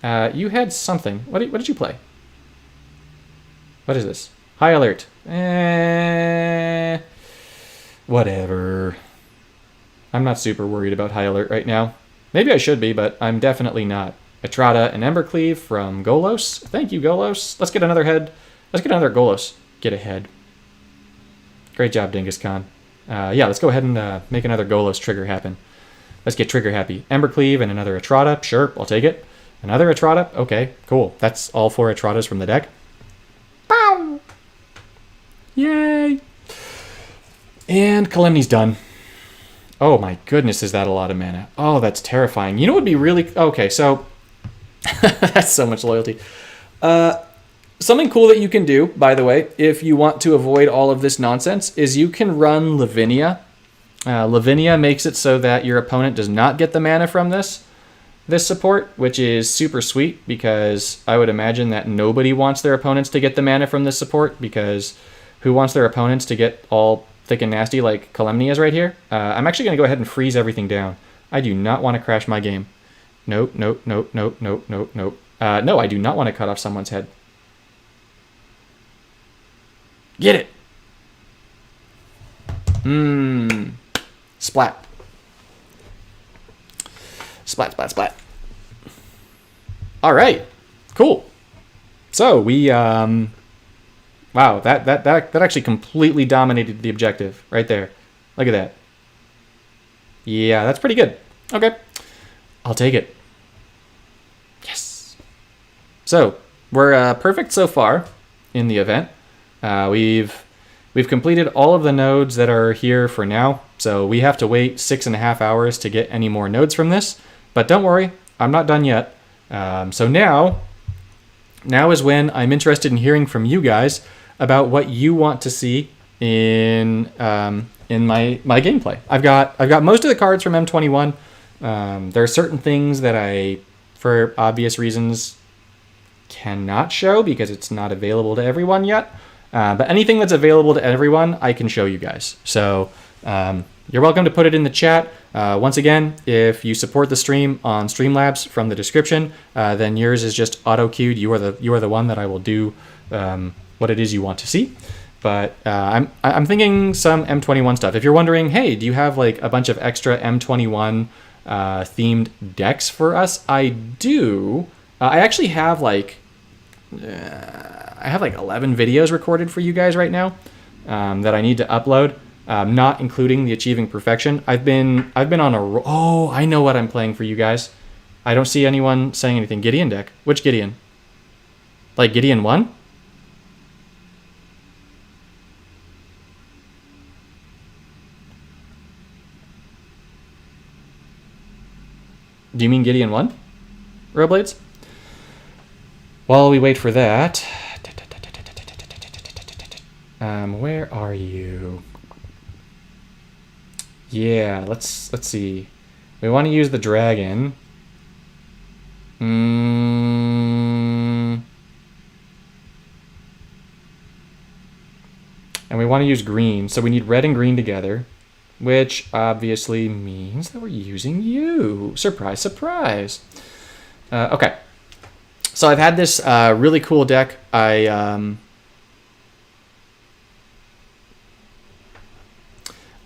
You had something. What did you play? What is this? High Alert. Whatever. I'm not super worried about High Alert right now. Maybe I should be, but I'm definitely not. Atrata and Embercleave from Golos. Thank you, Golos. Let's get another head. Let's get another Golos. Get a head. Great job, Dingus Khan. Yeah, let's go ahead and make another Golos trigger happen. Let's get trigger happy. Embercleave and another Atrata. Sure, I'll take it. Another Atrata. Okay, cool. That's all 4 Atratas from the deck. Bow! Yay! And Calamity's done. Oh my goodness, is that a lot of mana. Oh, that's terrifying. You know what would be really... Okay, so... that's so much loyalty. Something cool that you can do, by the way, if you want to avoid all of this nonsense, is you can run Lavinia. Lavinia makes it so that your opponent does not get the mana from this support, which is super sweet, because I would imagine that nobody wants their opponents to get the mana from this support, because who wants their opponents to get all thick and nasty like Calamity is right here? I'm actually going to go ahead and freeze everything down. I do not want to crash my game. Nope, nope, nope, nope, nope, nope, nope. No, I do not want to cut off someone's head. Get it! Splat. Splat, splat, splat. All right, cool. So we, wow, that actually completely dominated the objective right there. Look at that. Yeah, that's pretty good. Okay, I'll take it. Yes. So we're perfect so far in the event. We've completed all of the nodes that are here for now, so we have to wait 6.5 hours to get any more nodes from this. But don't worry, I'm not done yet. So now is when I'm interested in hearing from you guys about what you want to see in my gameplay. I've got most of the cards from M21. There are certain things that I, for obvious reasons, cannot show because it's not available to everyone yet. But anything that's available to everyone, I can show you guys. So you're welcome to put it in the chat. Once again, if you support the stream on Streamlabs from the description, then yours is just auto-queued. You are the one that I will do what it is you want to see. But I'm thinking some M21 stuff. If you're wondering, hey, do you have like a bunch of extra M21 themed decks for us? I do. I actually have like 11 videos recorded for you guys right now that I need to upload. not including the Achieving Perfection. I've been on a... Oh, I know what I'm playing for you guys. I don't see anyone saying anything. Gideon deck. Which Gideon? Like Gideon 1? Do you mean Gideon 1? Roblades? While we wait for that... where are you? Yeah, let's see. We want to use the dragon. And we want to use green, so we need red and green together, which obviously means that we're using you. Surprise, surprise. Okay. So I've had this really cool deck.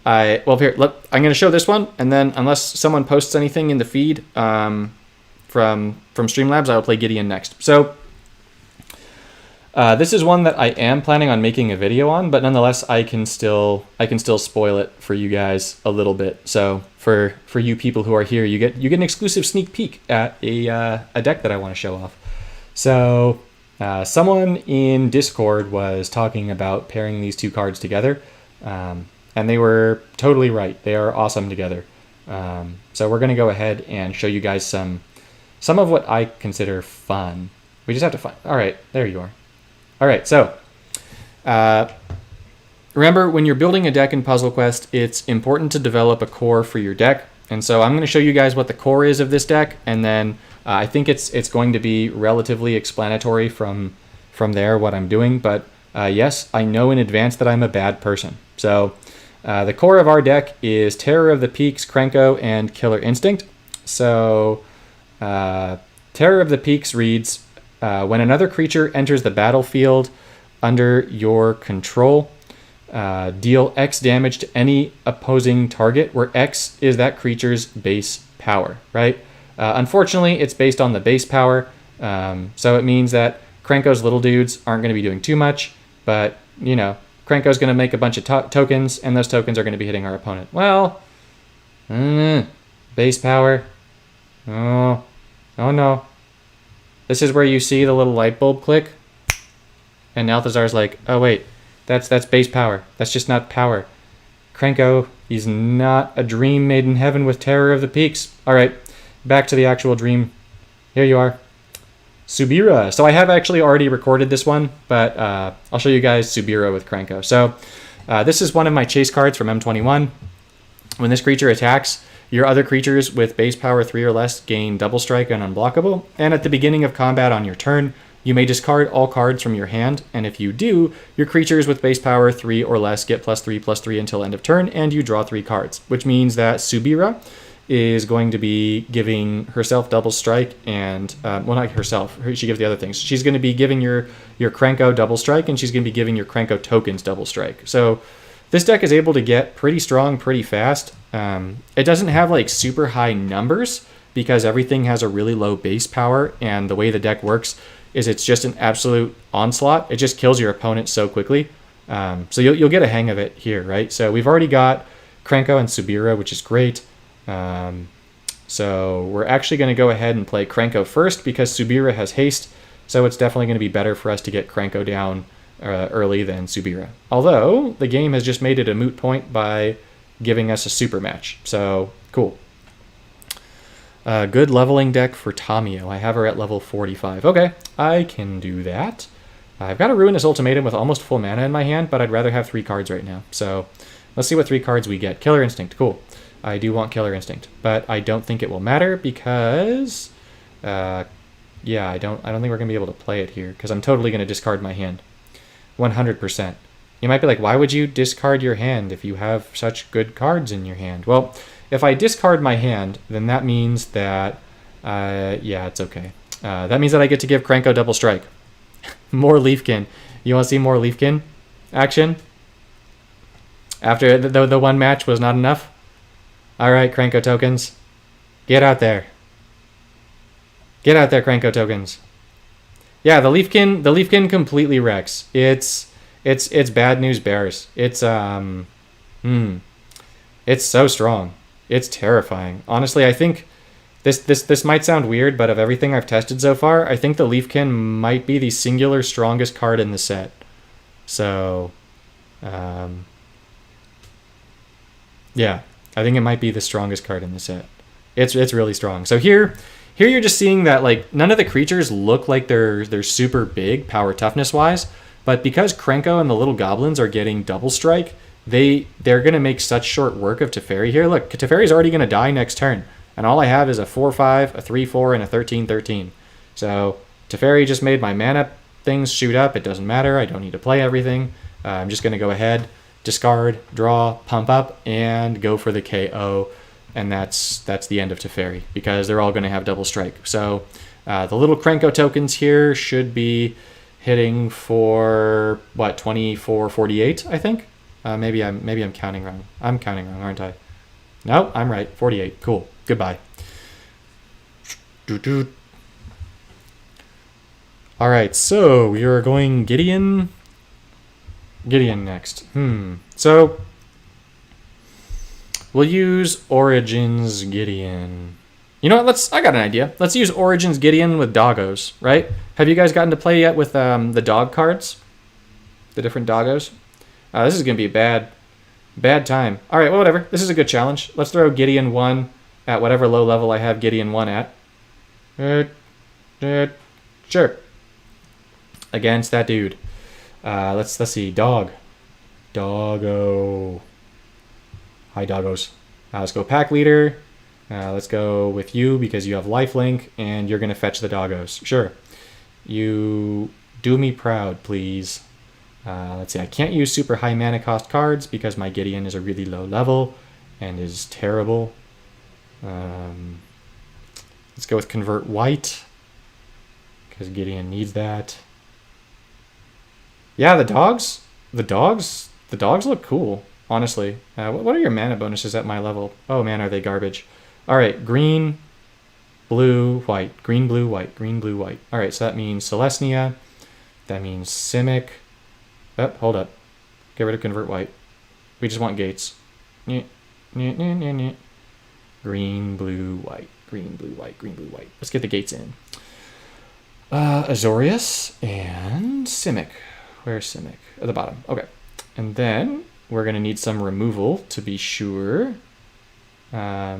Well, here, I'm going to show this one, and then unless someone posts anything in the feed from Streamlabs, I will play Gideon next. So this is one that I am planning on making a video on, but nonetheless, I can still spoil it for you guys a little bit. So for you people who are here, you get an exclusive sneak peek at a deck that I want to show off. So someone in Discord was talking about pairing these two cards together. And they were totally right. They are awesome together. So we're going to go ahead and show you guys some of what I consider fun. We just have to find... All right, there you are. All right, so remember, when you're building a deck in Puzzle Quest, it's important to develop a core for your deck. And so I'm going to show you guys what the core is of this deck, and then I think it's going to be relatively explanatory from there what I'm doing. But yes, I know in advance that I'm a bad person. So... the core of our deck is Terror of the Peaks, Krenko, and Killer Instinct. So, Terror of the Peaks reads, when another creature enters the battlefield under your control, deal X damage to any opposing target, where X is that creature's base power, right? Unfortunately, it's based on the base power, so it means that Krenko's little dudes aren't going to be doing too much, but, you know, Krenko's going to make a bunch of tokens, and those tokens are going to be hitting our opponent. Well, base power. Oh no. This is where you see the little light bulb click, and Althazar's like, oh wait, that's base power. That's just not power. Krenko, he's not a dream made in heaven with Terror of the Peaks. All right, back to the actual dream. Here you are. Subira. So I have actually already recorded this one, but I'll show you guys Subira with Krenko. So this is one of my chase cards from M21. When this creature attacks, your other creatures with base power 3 or less gain double strike and unblockable. And at the beginning of combat on your turn, you may discard all cards from your hand. And if you do, your creatures with base power 3 or less get +3/+3 until end of turn, and you draw 3 cards, which means that Subira is going to be giving herself double strike and, well, not herself, she gives the other things. She's going to be giving your Krenko double strike, and she's going to be giving your Krenko tokens double strike. So this deck is able to get pretty strong pretty fast. It doesn't have like super high numbers because everything has a really low base power, and the way the deck works is it's just an absolute onslaught. It just kills your opponent so quickly. So you'll get a hang of it here, right? So we've already got Krenko and Subira, which is great. So we're actually going to go ahead and play Krenko first because Subira has haste, so it's definitely going to be better for us to get Krenko down early than Subira. Although the game has just made it a moot point by giving us a super match, so cool. Good leveling deck for Tamio. I have her at level 45. Okay, I can do that. I've got a Ruinous Ultimatum with almost full mana in my hand, but I'd rather have 3 cards right now. So let's see what 3 cards we get. Killer Instinct, cool. I do want Killer Instinct, but I don't think it will matter because, yeah, I don't think we're gonna be able to play it here because I'm totally gonna discard my hand, 100%. You might be like, why would you discard your hand if you have such good cards in your hand? Well, if I discard my hand, then that means that, yeah, it's okay. That means that I get to give Krenko double strike. More Leafkin. You want to see more Leafkin action? After the one match was not enough? Alright, Krenko tokens. Get out there. Get out there, Krenko tokens. Yeah, the Leafkin completely wrecks. It's bad news bears. It's It's so strong. It's terrifying. Honestly, I think this might sound weird, but of everything I've tested so far, I think the Leafkin might be the singular strongest card in the set. So, yeah, I think it might be the strongest card in the set. It's really strong. So here you're just seeing that like none of the creatures look like they're super big power toughness wise, but because Krenko and the little goblins are getting double strike, they're gonna make such short work of Teferi here. Look, Teferi's already gonna die next turn, and all I have is a 4/5, a 3/4, and a 13/13. So Teferi just made my mana things shoot up. It doesn't matter. I don't need to play everything. I'm just gonna go ahead, discard, draw, pump up, and go for the KO. And that's the end of Teferi because they're all going to have double strike. So the little Krenko tokens here should be hitting for what 24/48, I think. Maybe I'm counting wrong. I'm counting wrong, aren't I? No, I'm right. 48. Cool. Goodbye. All right. So we are going Gideon. Gideon next. So we'll use Origins Gideon. You know what? I got an idea. Let's use Origins Gideon with doggos, right? Have you guys gotten to play yet with the dog cards? The different doggos? This is going to be a bad time. All right, well, whatever. This is a good challenge. Let's throw Gideon 1 at whatever low level I have Gideon 1 at. Sure. Against that dude. Let's see. Doggo. Hi, doggos. Let's go pack leader. Let's go with you because you have lifelink and you're going to fetch the doggos. Sure. You do me proud, please. Let's see. I can't use super high mana cost cards because my Gideon is a really low level and is terrible. Let's go with convert white because Gideon needs that. Yeah, the dogs look cool. Honestly, what are your mana bonuses at my level? Oh man, are they garbage? All right, green, blue, white, green, blue, white, green, blue, white. All right, so that means Celestia. That means Simic. Oh, hold up. Get rid of convert white. We just want gates. Green, blue, white, green, blue, white, green, blue, white. Let's get the gates in. Azorius and Simic. Where's Simic? At the bottom. Okay. And then we're going to need some removal to be sure.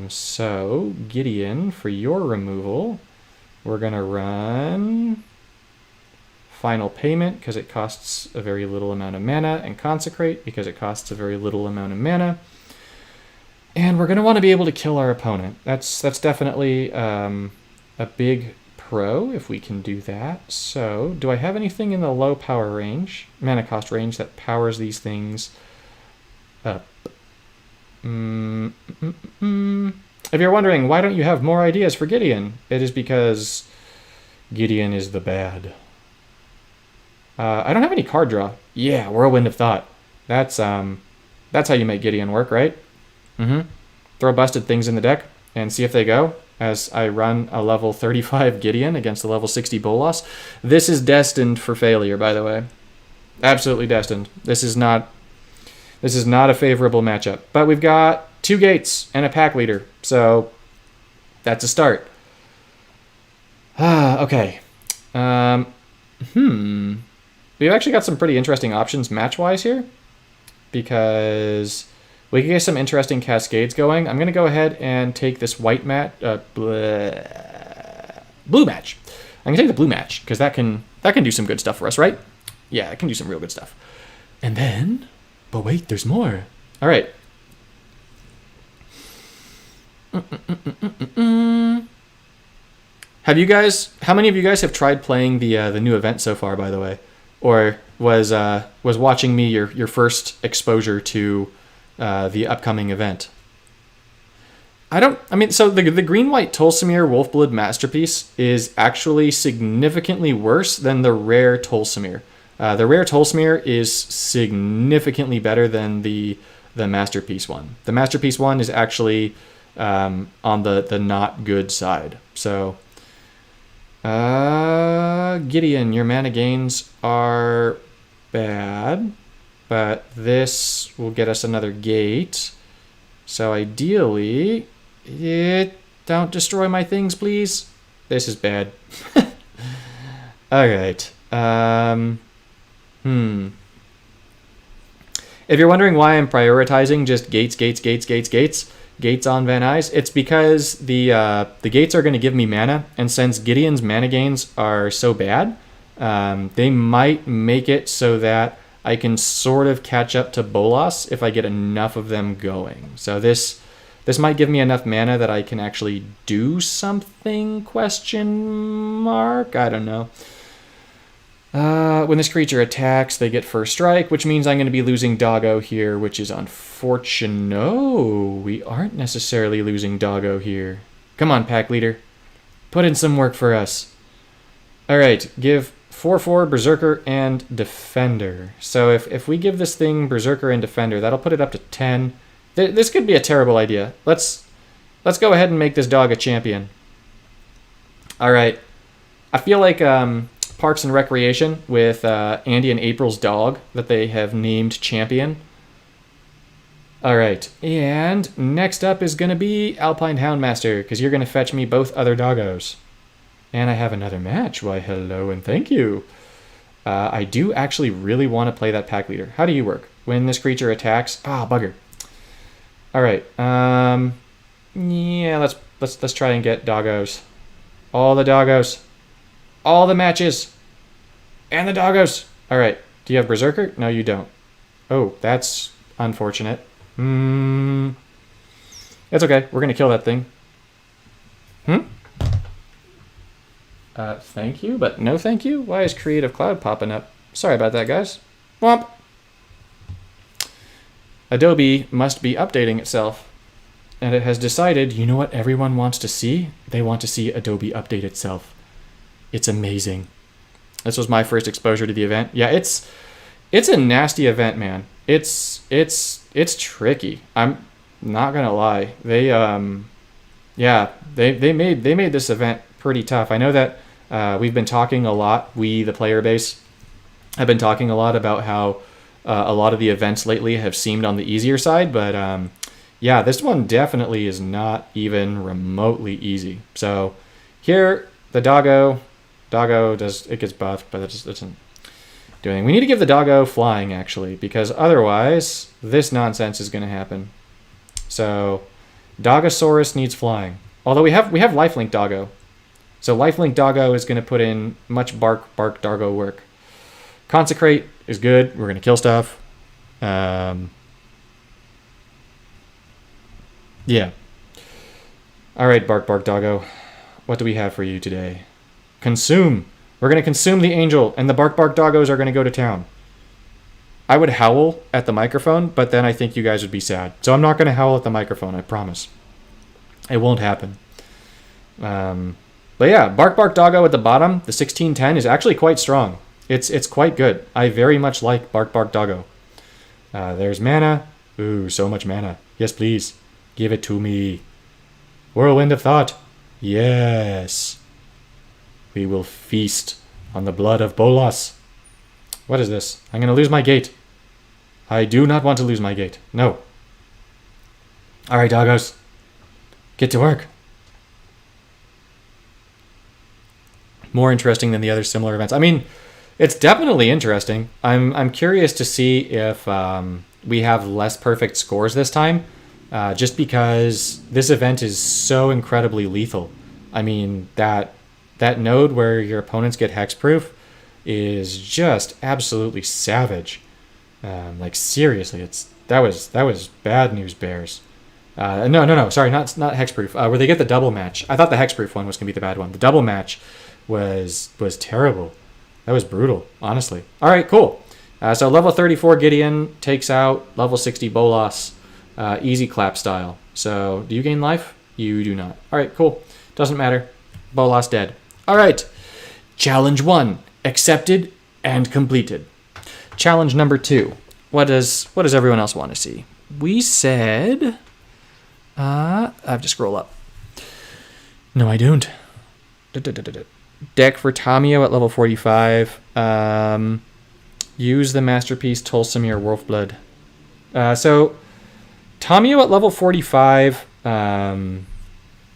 So, Gideon, for your removal, we're going to run Final Payment because it costs a very little amount of mana, and Consecrate because it costs a very little amount of mana. And we're going to want to be able to kill our opponent. That's definitely a big pro if we can do that. So, do I have anything in the low power range, mana cost range, that powers these things up? If you're wondering, why don't you have more ideas for Gideon? It is because Gideon is the bad. I don't have any card draw. Yeah, Whirlwind of Thought. That's how you make Gideon work, right? Throw busted things in the deck and see if they go. As I run a level 35 Gideon against a level 60 Bolas. This is destined for failure, by the way. Absolutely destined. This is not a favorable matchup. But we've got 2 gates and a pack leader. So that's a start. Okay. We've actually got some pretty interesting options match-wise here. Because we can get some interesting cascades going. I'm going to go ahead and take this white blue match. I'm going to take the blue match because that can do some good stuff for us, right? Yeah, it can do some real good stuff. And then, but wait, there's more. All right. How many of you guys have tried playing the new event so far, by the way? Or was watching me your first exposure to the upcoming event? So the green-white Tolsimir Wolfblood Masterpiece is actually significantly worse than the rare Tolsimir. The rare Tolsimir is significantly better than the Masterpiece one. The Masterpiece one is actually on the not good side. So, Gideon, your mana gains are bad, but this will get us another gate. So ideally, don't destroy my things, please. This is bad. All right. If you're wondering why I'm prioritizing just gates on Van Nuys, it's because the gates are going to give me mana, and since Gideon's mana gains are so bad, they might make it so that I can sort of catch up to Bolas if I get enough of them going. So this might give me enough mana that I can actually do something, question mark? I don't know. When this creature attacks, they get first strike, which means I'm going to be losing doggo here, which is unfortunate. No, we aren't necessarily losing doggo here. Come on, pack leader. Put in some work for us. All right, give 4/4 Berserker and Defender. So if we give this thing Berserker and Defender, that'll put it up to 10. This could be a terrible idea. Let's go ahead and make this dog a champion. All right. I feel like Parks and Recreation with Andy and April's dog that they have named champion. All right. And next up is going to be Alpine Houndmaster, because you're going to fetch me both other doggos. And I have another match. Why, hello and thank you. I do actually really want to play that pack leader. How do you work? When this creature attacks... Ah, bugger. All right. Yeah, let's try and get doggos. All the doggos. All the matches. And the doggos. All right. Do you have Berserker? No, you don't. Oh, that's unfortunate. It's okay. We're going to kill that thing. Thank you, but no thank you? Why is Creative Cloud popping up? Sorry about that, guys. Womp. Adobe must be updating itself. And it has decided, you know what everyone wants to see? They want to see Adobe update itself. It's amazing. This was my first exposure to the event. Yeah, it's a nasty event, man. It's tricky. I'm not gonna lie. They made this event pretty tough. I know that we've been talking a lot, we, the player base, have been talking a lot about how a lot of the events lately have seemed on the easier side, but yeah, this one definitely is not even remotely easy. So here, the doggo gets buffed, but it just doesn't do anything. We need to give the doggo flying, actually, because otherwise this nonsense is going to happen. So Doggosaurus needs flying. Although we have lifelink doggo. So lifelink doggo is going to put in much bark doggo work. Consecrate is good. We're going to kill stuff. Yeah. All right, bark doggo. What do we have for you today? Consume. We're going to consume the angel, and the bark doggos are going to go to town. I would howl at the microphone, but then I think you guys would be sad. So I'm not going to howl at the microphone, I promise. It won't happen. But yeah, bark doggo at the bottom, the 1610 is actually quite strong. It's quite good. I very much like bark doggo. There's mana. Ooh, so much mana. Yes, please. Give it to me. Whirlwind of Thought. Yes. We will feast on the blood of Bolas. What is this? I'm going to lose my gate. I do not want to lose my gate. No. All right, doggos. Get to work. More interesting than the other similar events. I mean, it's definitely interesting. I'm curious to see if we have less perfect scores this time, just because this event is so incredibly lethal. I mean, that node where your opponents get hexproof is just absolutely savage. Like seriously, that was bad news, Bears. No, sorry, not hexproof. Where they get the double match. I thought the hexproof one was gonna be the bad one. The double match was terrible. That was brutal, honestly. All right, cool. So level 34 Gideon takes out level 60 Bolas, easy clap style. So do you gain life? You do not. All right, cool. Doesn't matter. Bolas dead. All right. Challenge 1 accepted and completed. Challenge number 2. What does everyone else want to see? We said, I have to scroll up. No, I don't. Deck for Tamio at level 45. Use the Masterpiece Tolsimir Wolfblood. So, Tamio at level 45. My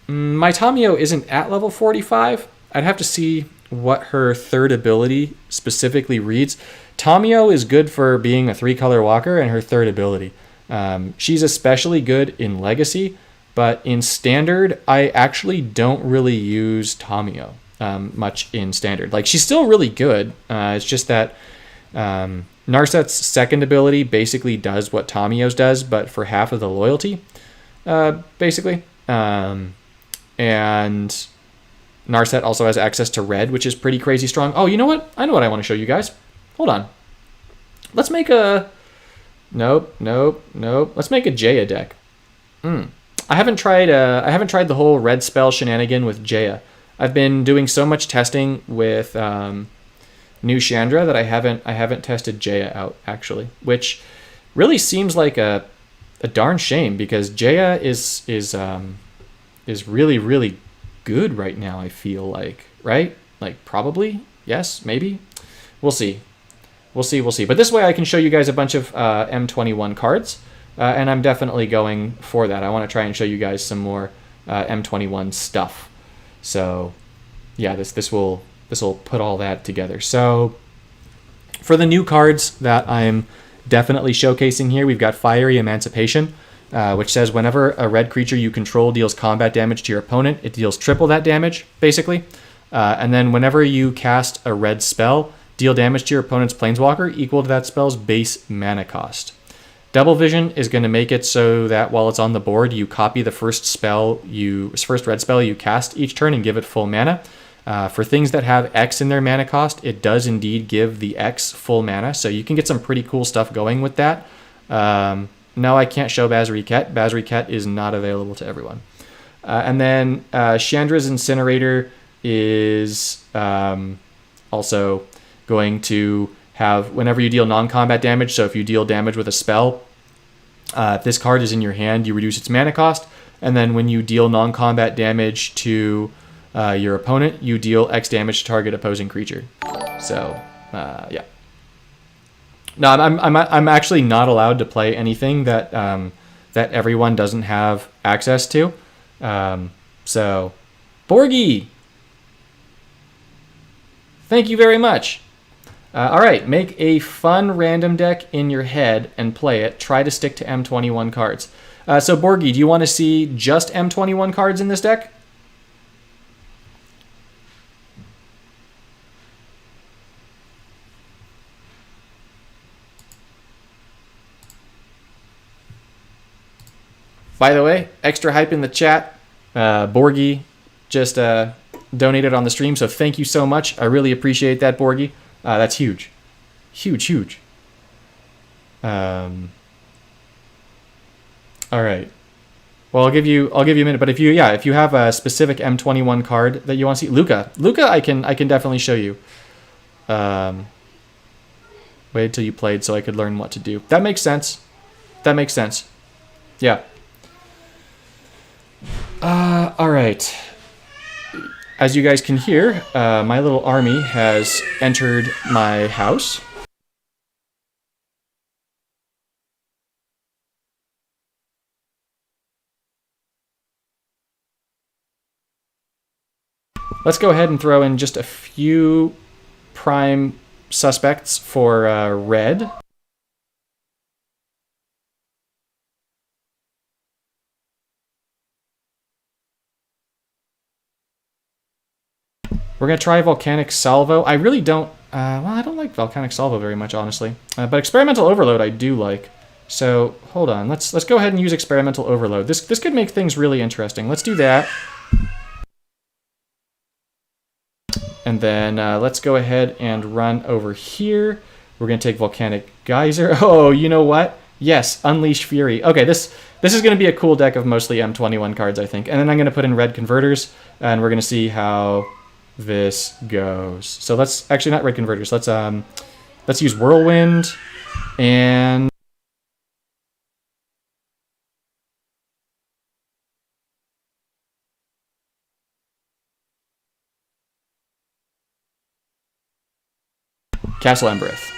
Tamio isn't at level 45. I'd have to see what her third ability specifically reads. Tamio is good for being a 3-color walker and her third ability. She's especially good in Legacy, but in Standard, I actually don't really use Tamio much in Standard. Like, she's still really good. It's just that Narset's second ability basically does what Tamio's does, but for half of the loyalty, basically. And Narset also has access to red, which is pretty crazy strong. Oh, you know what? I know what I want to show you guys. Hold on. Let's make a... Nope. Let's make a Jaya deck. I haven't tried the whole red spell shenanigan with Jaya. I've been doing so much testing with new Chandra that I haven't tested Jaya out, actually, which really seems like a darn shame, because Jaya is really, really good right now, I feel like, right? Like, probably, yes, maybe. We'll see. But this way I can show you guys a bunch of M21 cards, and I'm definitely going for that. I want to try and show you guys some more M21 stuff. So, yeah, this will put all that together. So, for the new cards that I'm definitely showcasing here, we've got Fiery Emancipation, which says whenever a red creature you control deals combat damage to your opponent, it deals triple that damage, basically. And then whenever you cast a red spell, deal damage to your opponent's planeswalker equal to that spell's base mana cost. Double Vision is going to make it so that while it's on the board, you copy the first red spell you cast each turn and give it full mana. For things that have X in their mana cost, it does indeed give the X full mana, so you can get some pretty cool stuff going with that. No, I can't show Bazriket. Bazriket is not available to everyone. And then Chandra's Incinerator is also going to have, whenever you deal non-combat damage, so if you deal damage with a spell, if this card is in your hand, you reduce its mana cost, and then when you deal non-combat damage to your opponent, you deal X damage to target opposing creature. So, yeah. No, I'm actually not allowed to play anything that that everyone doesn't have access to. So, Borgie, thank you very much. All right, make a fun random deck in your head and play it. Try to stick to M21 cards. So, Borgie, do you want to see just M21 cards in this deck? By the way, extra hype in the chat. Borgie just donated on the stream, so thank you so much. I really appreciate that, Borgie. That's huge. Huge. All right. Well, I'll give you a minute, but if you have a specific M21 card that you want to see, Luca, I can definitely show you. Wait till you played so I could learn what to do. That makes sense. Yeah. All right. As you guys can hear, my little army has entered my house. Let's go ahead and throw in just a few prime suspects for red. We're going to try Volcanic Salvo. I really don't... I don't like Volcanic Salvo very much, honestly. But Experimental Overload I do like. So, hold on. Let's go ahead and use Experimental Overload. This could make things really interesting. Let's do that. And then let's go ahead and run over here. We're going to take Volcanic Geyser. Oh, you know what? Yes, Unleash Fury. Okay, this is going to be a cool deck of mostly M21 cards, I think. And then I'm going to put in red converters, and we're going to see how this goes. So let's actually not red converters. Let's use Whirlwind and Castle Embereth.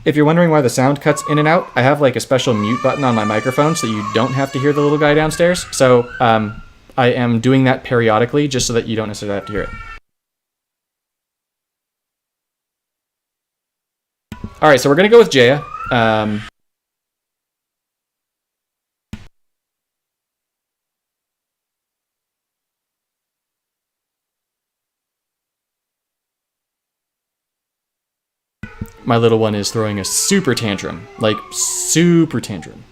If you're wondering why the sound cuts in and out, I have like a special mute button on my microphone so you don't have to hear the little guy downstairs. So I am doing that periodically just so that you don't necessarily have to hear it. All right, so we're going to go with Jaya. My little one is throwing a super tantrum, like super tantrum.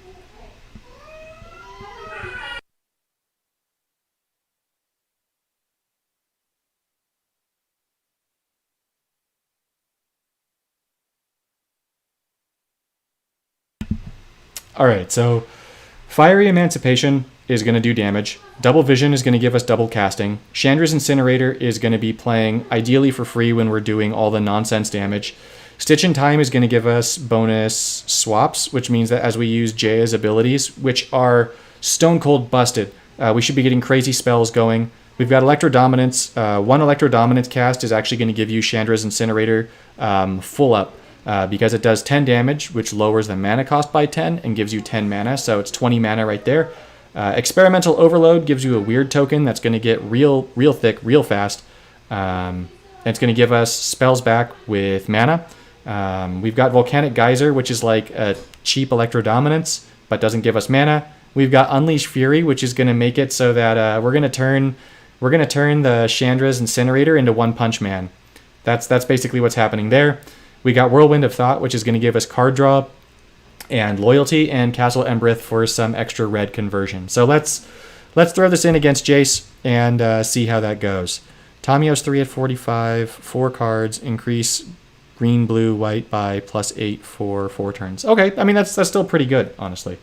All right, so Fiery Emancipation is going to do damage. Double Vision is going to give us double casting. Chandra's Incinerator is going to be playing ideally for free when we're doing all the nonsense damage. Stitch in Time is going to give us bonus swaps, which means that as we use Jaya's abilities, which are stone cold busted, we should be getting crazy spells going. We've got Electro Dominance. One Electro Dominance cast is actually going to give you Chandra's Incinerator full up because it does 10 damage, which lowers the mana cost by 10 and gives you 10 mana, so it's 20 mana right there. Experimental Overload gives you a weird token that's going to get real thick, real fast. And it's going to give us spells back with mana. We've got Volcanic Geyser, which is like a cheap Electro Dominance, but doesn't give us mana. We've got Unleash Fury, which is going to make it so that we're going to turn the Chandra's Incinerator into One Punch Man. That's basically what's happening there. We got Whirlwind of Thought, which is going to give us card draw and loyalty, and Castle Embrith for some extra red conversion. So let's throw this in against Jace and see how that goes. Tamiyo's 3 at 45, 4 cards, increase green, blue, white by +8 for 4 turns. Okay, I mean that's still pretty good, honestly.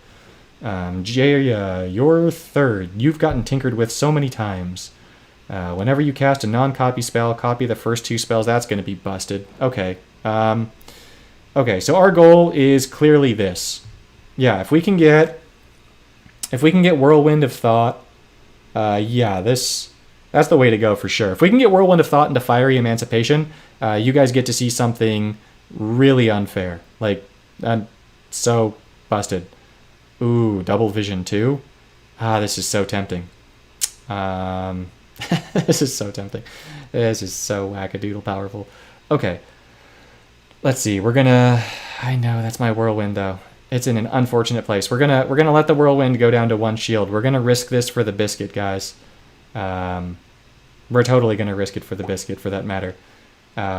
Jaya, you're third. You've gotten tinkered with so many times. Whenever you cast a non-copy spell, copy the first 2 spells. That's going to be busted. Okay. Okay, so our goal is clearly this. Yeah, if we can get Whirlwind of Thought, yeah, that's the way to go for sure. If we can get Whirlwind of Thought into Fiery Emancipation, you guys get to see something really unfair. Like, so busted. Ooh, Double Vision too? This is so tempting. This is so tempting. This is so wackadoodle powerful. Okay. Let's see. I know that's my Whirlwind though. It's in an unfortunate place. We're gonna let the Whirlwind go down to 1 shield. We're gonna risk this for the biscuit, guys. We're totally gonna risk it for the biscuit, for that matter.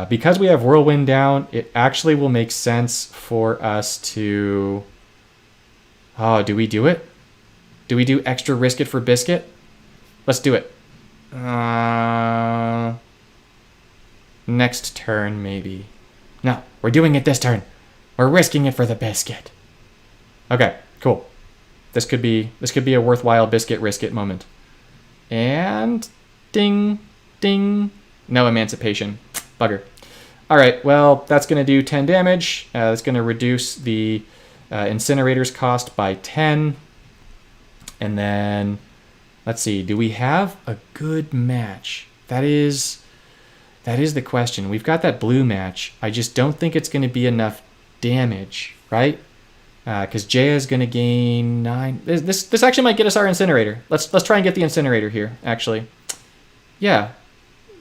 Because we have Whirlwind down, it actually will make sense for us to... Oh, do we do it? Do we do extra risk it for biscuit? Let's do it. Next turn, maybe. No, we're doing it this turn. We're risking it for the biscuit. Okay, cool. This could be a worthwhile biscuit risk it moment. And ding, ding. No emancipation. Bugger. All right, well, that's going to do 10 damage. That's going to reduce the Incinerator's cost by 10. And then, let's see, do we have a good match? That is the question. We've got that blue match. I just don't think it's going to be enough damage, right? Because Jaya is going to gain 9. This actually might get us our Incinerator. Let's try and get the Incinerator here, actually. Yeah,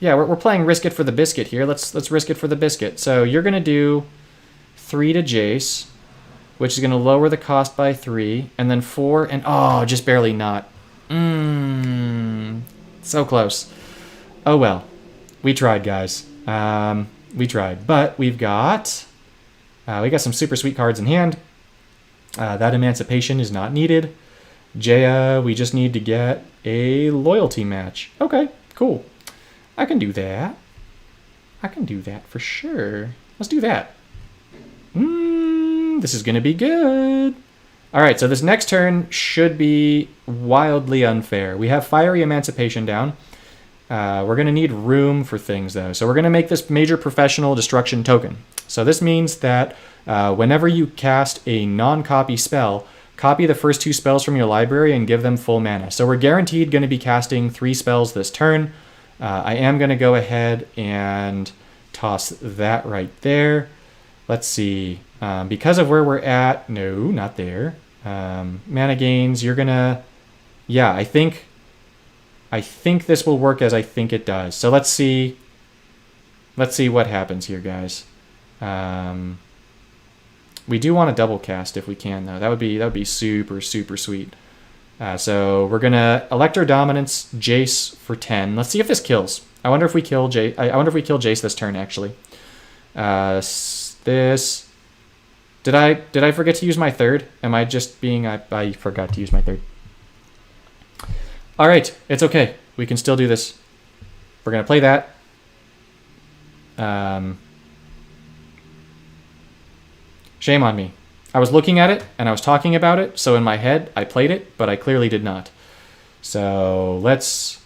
we're playing risk it for the biscuit here. Let's risk it for the biscuit. So you're going to do 3 to Jace, which is going to lower the cost by 3, and then 4, and oh, just barely not. So close. Oh well. We tried, guys. We tried, but we got some super sweet cards in hand. That Emancipation is not needed. Jaya, we just need to get a loyalty match. Okay, cool. I can do that. I can do that for sure. Let's do that. This is going to be good. All right, so this next turn should be wildly unfair. We have Fiery Emancipation down. We're going to need room for things, though. So we're going to make this Major Professional Destruction token. So this means that whenever you cast a non-copy spell, copy the first 2 spells from your library and give them full mana. So we're guaranteed going to be casting 3 spells this turn. I am going to go ahead and toss that right there. Let's see. Because of where we're at, no, not there. Mana gains, you're gonna, yeah, I think this will work as I think it does. So let's see what happens here, guys. We do want to double cast if we can, though. That would be super, super sweet. So we're gonna elect our dominance, Jace for 10. Let's see if this kills. I wonder if we kill Jace. I wonder if we kill Jace this turn, actually. This. Did I forget to use my third? Am I just being... I forgot to use my third. All right, it's okay. We can still do this. We're gonna play that. Shame on me. I was looking at it and I was talking about it, so in my head I played it, but I clearly did not. So let's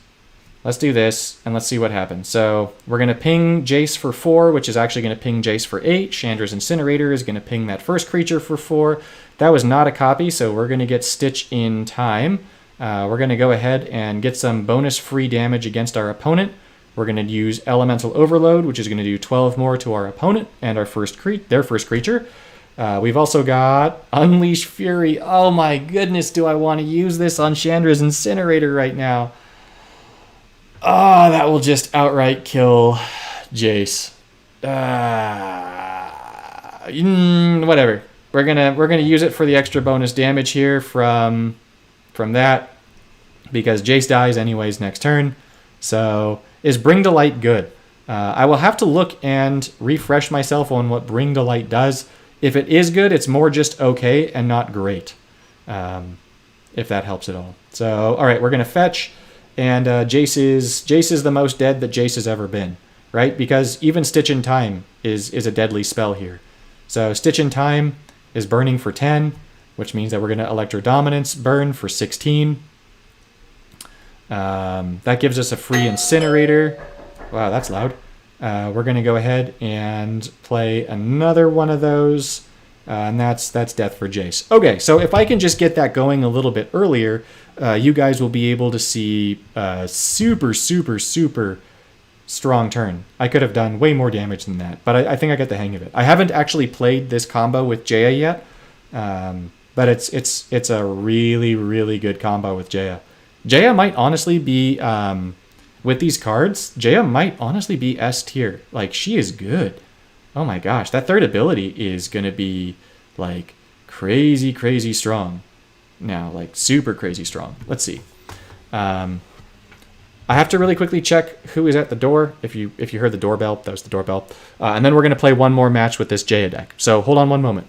do this and let's see what happens. So we're gonna ping Jace for 4, which is actually gonna ping Jace for 8. Chandra's Incinerator is gonna ping that first creature for 4. That was not a copy, so we're gonna get Stitch in time. We're gonna go ahead and get some bonus free damage against our opponent. We're gonna use Elemental Overload, which is gonna do 12 more to our opponent and our their first creature. We've also got Unleash Fury. Oh my goodness, do I want to use this on Chandra's Incinerator right now? Oh, that will just outright kill Jace. Whatever. We're gonna use it for the extra bonus damage here from that, because Jace dies anyways next turn. So is Bring to Light good? I will have to look and refresh myself on what Bring to Light does. If it is good, it's more just okay and not great, if that helps at all. So, all right, we're going to fetch, and Jace is the most dead that Jace has ever been, right? Because even Stitch in Time is a deadly spell here. So Stitch in Time is burning for 10, which means that we're going to Electro Dominance burn for 16. That gives us a free Incinerator. Wow, that's loud. We're going to go ahead and play another one of those, and that's death for Jace. Okay, so if I can just get that going a little bit earlier, you guys will be able to see super, super, super strong turn. I could have done way more damage than that, but I think I got the hang of it. I haven't actually played this combo with Jaya yet, but it's a really, really good combo with Jaya. Jaya might honestly be... with these cards, Jaya might honestly be S tier. Like, she is good. Oh my gosh, that third ability is going to be, like, crazy, crazy strong. Now, like, super crazy strong. Let's see. I have to really quickly check who is at the door. If you heard the doorbell, that was the doorbell. And then we're going to play one more match with this Jaya deck. So hold on one moment.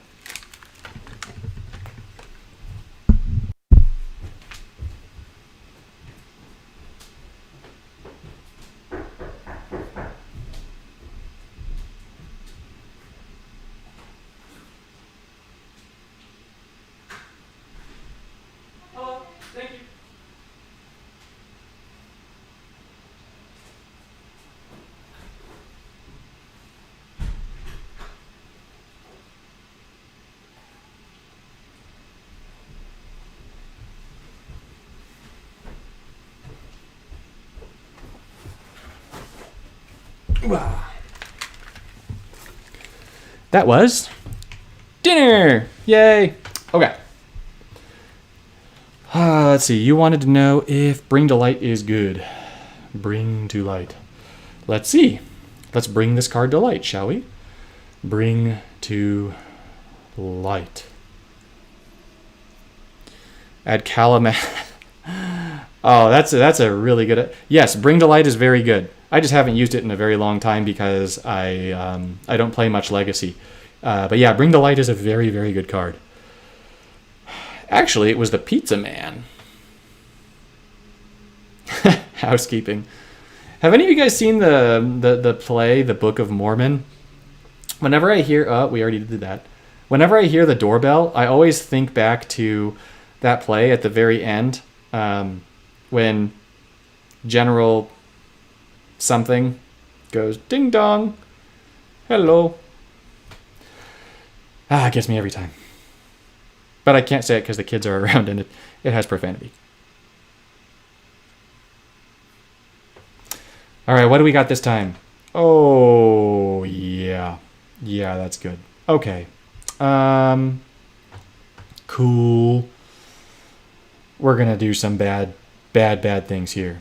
That was dinner! Yay! Okay. Let's see. You wanted to know if Bring to Light is good. Bring to Light. Let's see. Let's bring this card to light, shall we? Bring to Light. Add Calamath. Oh, that's a really good... Yes, Bring to Light is very good. I just haven't used it in a very long time because I don't play much Legacy. But yeah, Bring to Light is a very, very good card. Actually, it was the Pizza Man. Housekeeping. Have any of you guys seen the play, The Book of Mormon? Whenever I hear... Oh, we already did that. Whenever I hear the doorbell, I always think back to that play at the very end, when General something goes ding dong, hello. It gets me every time. But I can't say it because the kids are around and it has profanity. All right, what do we got this time? Oh, yeah. Yeah, that's good. Okay. Cool. We're going to do some bad things here.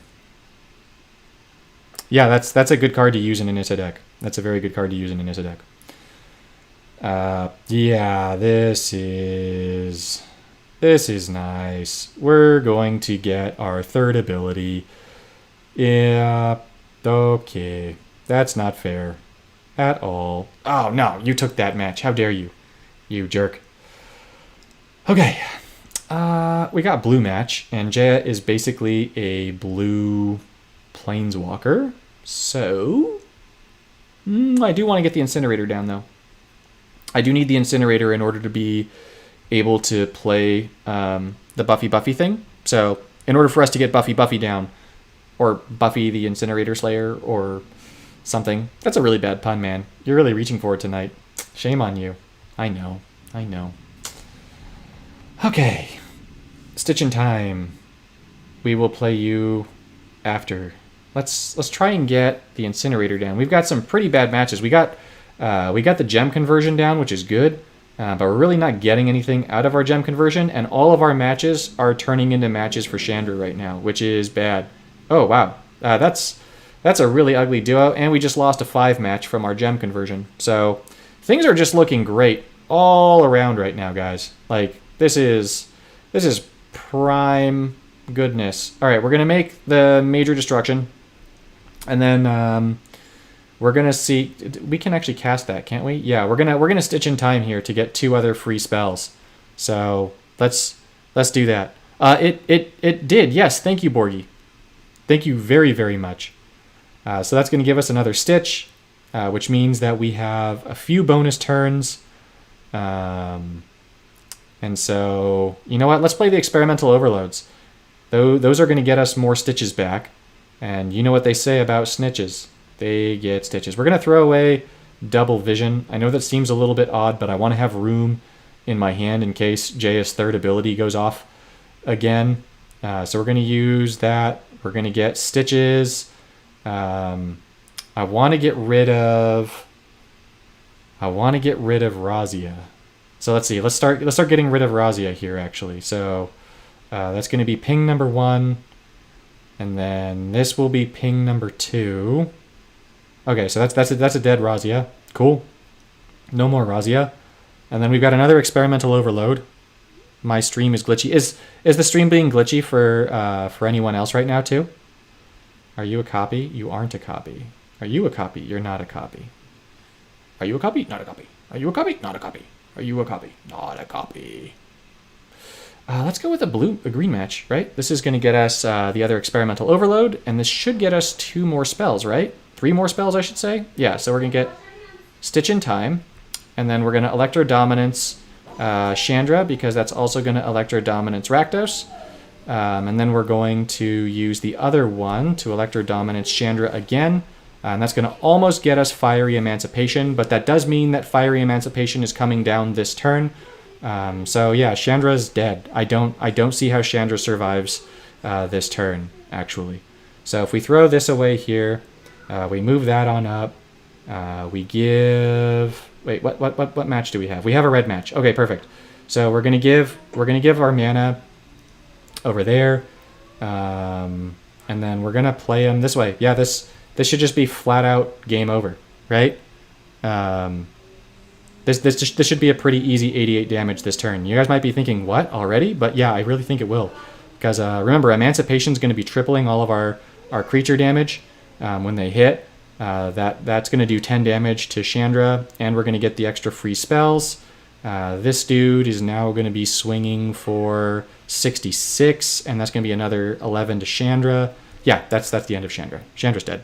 Yeah, that's a good card to use in an Issa deck. That's a very good card to use in an Issa deck. Yeah, this is nice. We're going to get our third ability. Yeah, okay. That's not fair at all. Oh, no, you took that match. How dare you? You jerk. Okay. We got blue match, and Jaya is basically a blue planeswalker. So, I do want to get the incinerator down, though. I do need the incinerator in order to be able to play the Buffy thing. So, in order for us to get Buffy down, or Buffy the Incinerator Slayer, or something. That's a really bad pun, man. You're really reaching for it tonight. Shame on you. I know. Okay. Stitch in time. We will play you after. Let's try and get the incinerator down. We've got some pretty bad matches. We got the gem conversion down, which is good, but we're really not getting anything out of our gem conversion, and all of our matches are turning into matches for Chandra right now, which is bad. Oh wow, that's a really ugly duo, and we just lost a 5 match from our gem conversion. So things are just looking great all around right now, guys. Like this is prime goodness. All right, we're gonna make the major destruction, and then we're gonna see. We can actually cast that, can't we? Yeah, we're gonna stitch in time here to get 2 other free spells. So let's do that. It did. Yes, thank you, Borgie. Thank you very, very much. So that's going to give us another stitch, which means that we have a few bonus turns. And so, you know what? Let's play the experimental overloads. Those are going to get us more stitches back. And you know what they say about snitches. They get stitches. We're going to throw away double vision. I know that seems a little bit odd, but I want to have room in my hand in case Jaya's third ability goes off again. So we're going to use that. We're going to get stitches. I want to get rid of Razia. So let's see. Let's start getting rid of Razia here, actually. So that's going to be ping number 1, and then this will be ping number 2. Okay, so that's a dead Razia. Cool. No more Razia. And then we've got another experimental overload. My stream is glitchy. Is the stream being glitchy for anyone else right now too? Are you a copy? You aren't a copy. Are you a copy? You're not a copy. Are you a copy? Not a copy. Are you a copy? Not a copy. Are you a copy? Not a copy. Let's go with a green match, right? This is going to get us the other experimental overload, and this should get us 2 more spells, right? 3 more spells, I should say. Yeah, so we're going to get Stitch in Time, and then we're going to Electro Dominance Chandra, because that's also going to Electro Dominance Rakdos. And then we're going to use the other one to Electro Dominance Chandra again. And that's going to almost get us Fiery Emancipation, but that does mean that Fiery Emancipation is coming down this turn. So yeah, Chandra's dead. I don't see how Chandra survives this turn, actually. So if we throw this away here, we move that on up. We give... Wait, what match do we have? We have a red match. Okay, perfect. So we're gonna give our mana over there, and then we're gonna play him this way. Yeah, this should just be flat out game over, right? This should be a pretty easy 88 damage this turn. You guys might be thinking, what, already? But yeah, I really think it will, because remember, Emancipation is going to be tripling all of our creature damage when they hit. That's going to do 10 damage to Chandra, and we're going to get the extra free spells. This dude is now going to be swinging for 66, and that's going to be another 11 to Chandra. Yeah, that's the end of Chandra. Chandra's dead.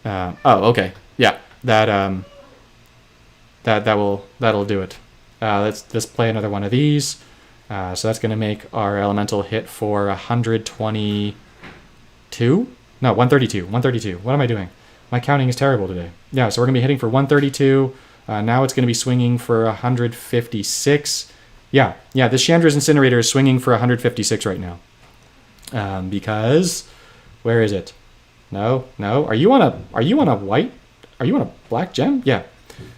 Oh, okay. Yeah, that'll do it. Let's play another one of these. So that's going to make our elemental hit for 122. No, 132. 132. What am I doing? My counting is terrible today. Yeah, so we're going to be hitting for 132. Now it's going to be swinging for 156. Yeah, this Chandra's Incinerator is swinging for 156 right now. Because, where is it? No. Are you on a white? Are you on a black gem? Yeah.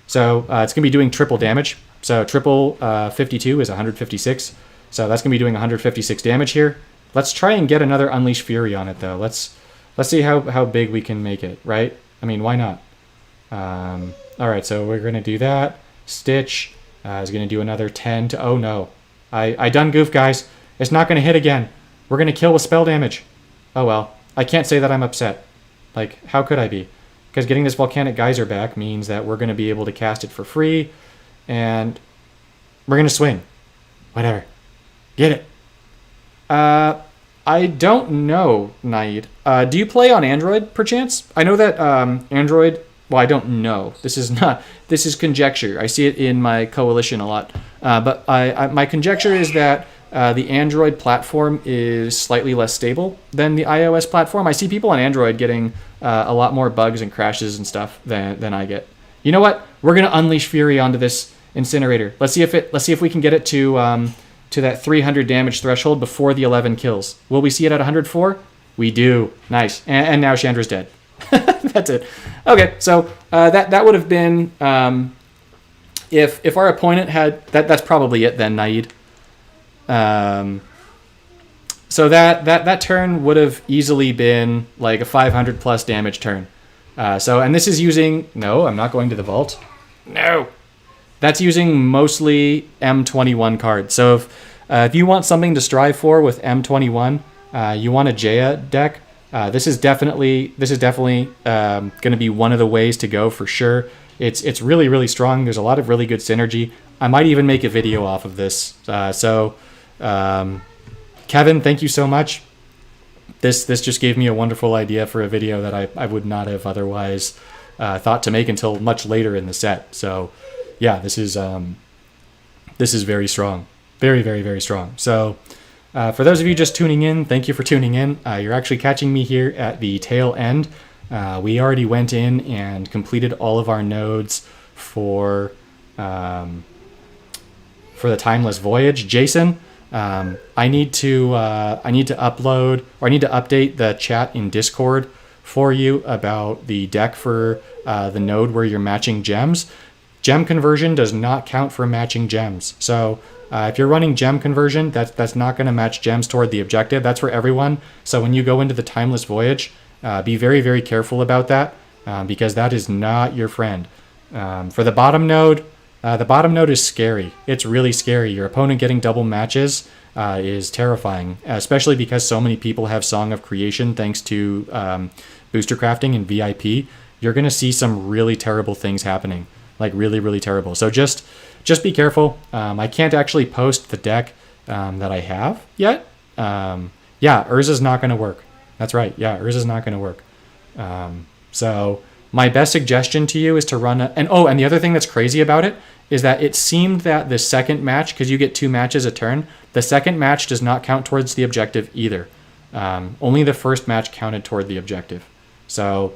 So it's going to be doing triple damage. So triple 52 is 156. So that's going to be doing 156 damage here. Let's try and get another Unleash Fury on it, though. Let's see how big we can make it, right? I mean, why not? All right, so we're going to do that. Stitch is going to do another 10 to... Oh, no. I done goof, guys. It's not going to hit again. We're going to kill with spell damage. Oh, well. I can't say that I'm upset. Like, how could I be? Because getting this Volcanic Geyser back means that we're going to be able to cast it for free. And we're going to swing. Whatever. Get it. I don't know, Naid. Do you play on Android, perchance? I know that Android... Well, I don't know. This is conjecture. I see it in my coalition a lot. But my conjecture is that the Android platform is slightly less stable than the iOS platform. I see people on Android getting a lot more bugs and crashes and stuff than I get. You know what? We're gonna unleash Fury onto this incinerator. Let's see if we can get it to that 300 damage threshold before the 11 kills. Will we see it at 104? We do. Nice. And now Chandra's dead. That's it. Okay, so that would have been if our opponent had that's probably it then, Naid. So that turn would have easily been like a 500 plus damage turn. And this is using... No, I'm not going to the vault. No. That's using mostly M21 cards. So if you want something to strive for with M21, you want a Jaya deck. This is definitely going to be one of the ways to go for sure. It's really, really strong. There's a lot of really good synergy. I might even make a video off of this. Kevin, thank you so much. This just gave me a wonderful idea for a video that I would not have otherwise thought to make until much later in the set. So yeah, this is very strong. Very, very, very strong. So for those of you just tuning in, thank you for tuning in. You're actually catching me here at the tail end. We already went in and completed all of our nodes for the Timeless Voyage. Jason, I need to upload, or I need to update the chat in Discord for you about the deck for the node where you're matching gems. Gem conversion does not count for matching gems. So if you're running gem conversion, that's not going to match gems toward the objective. That's for everyone. So when you go into the Timeless Voyage, be very, very careful about that because that is not your friend. For the bottom node is scary. It's really scary. Your opponent getting double matches is terrifying, especially because so many people have Song of Creation thanks to booster crafting and VIP. You're going to see some really terrible things happening, like really, really terrible. So just be careful. I can't actually post the deck that I have yet. Yeah, Urza's not going to work. That's right. Yeah, Urza's not going to work. So my best suggestion to you is to run and the other thing that's crazy about it is that it seemed that the second match, because you get 2 matches a turn, the second match does not count towards the objective either. Only the first match counted toward the objective. So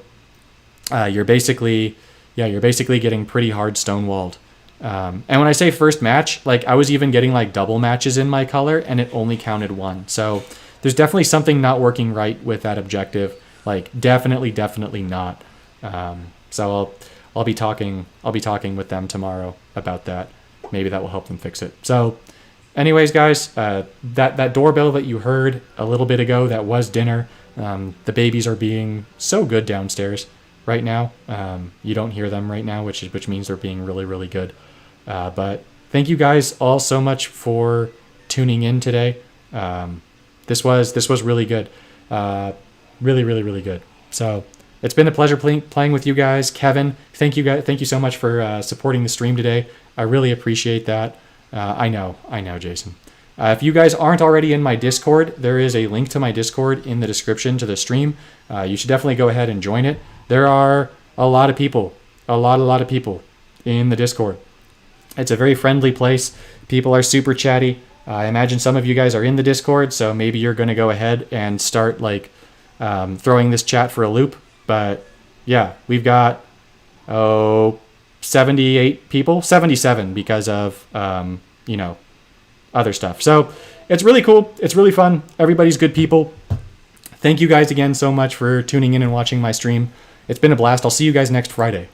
you're basically getting pretty hard stonewalled. And when I say first match, like I was even getting like double matches in my color and it only counted 1. So there's definitely something not working right with that objective. Like definitely not. So I'll be talking with them tomorrow about that. Maybe that will help them fix it. So anyways, guys, that doorbell that you heard a little bit ago, that was dinner. The babies are being so good downstairs right now. You don't hear them right now, which means they're being really, really good. But thank you guys all so much for tuning in today. This was really good. Really, really, really good. So it's been a pleasure playing with you guys. Kevin, thank you so much for supporting the stream today. I really appreciate that. I know, Jason. If you guys aren't already in my Discord, there is a link to my Discord in the description to the stream. You should definitely go ahead and join it. There are a lot of people, a lot of people in the Discord. It's a very friendly place. People are super chatty. I imagine some of you guys are in the Discord, so maybe you're going to go ahead and start like throwing this chat for a loop. But yeah, we've got 78 people, 77 because of other stuff. So it's really cool. It's really fun. Everybody's good people. Thank you guys again so much for tuning in and watching my stream. It's been a blast. I'll see you guys next Friday.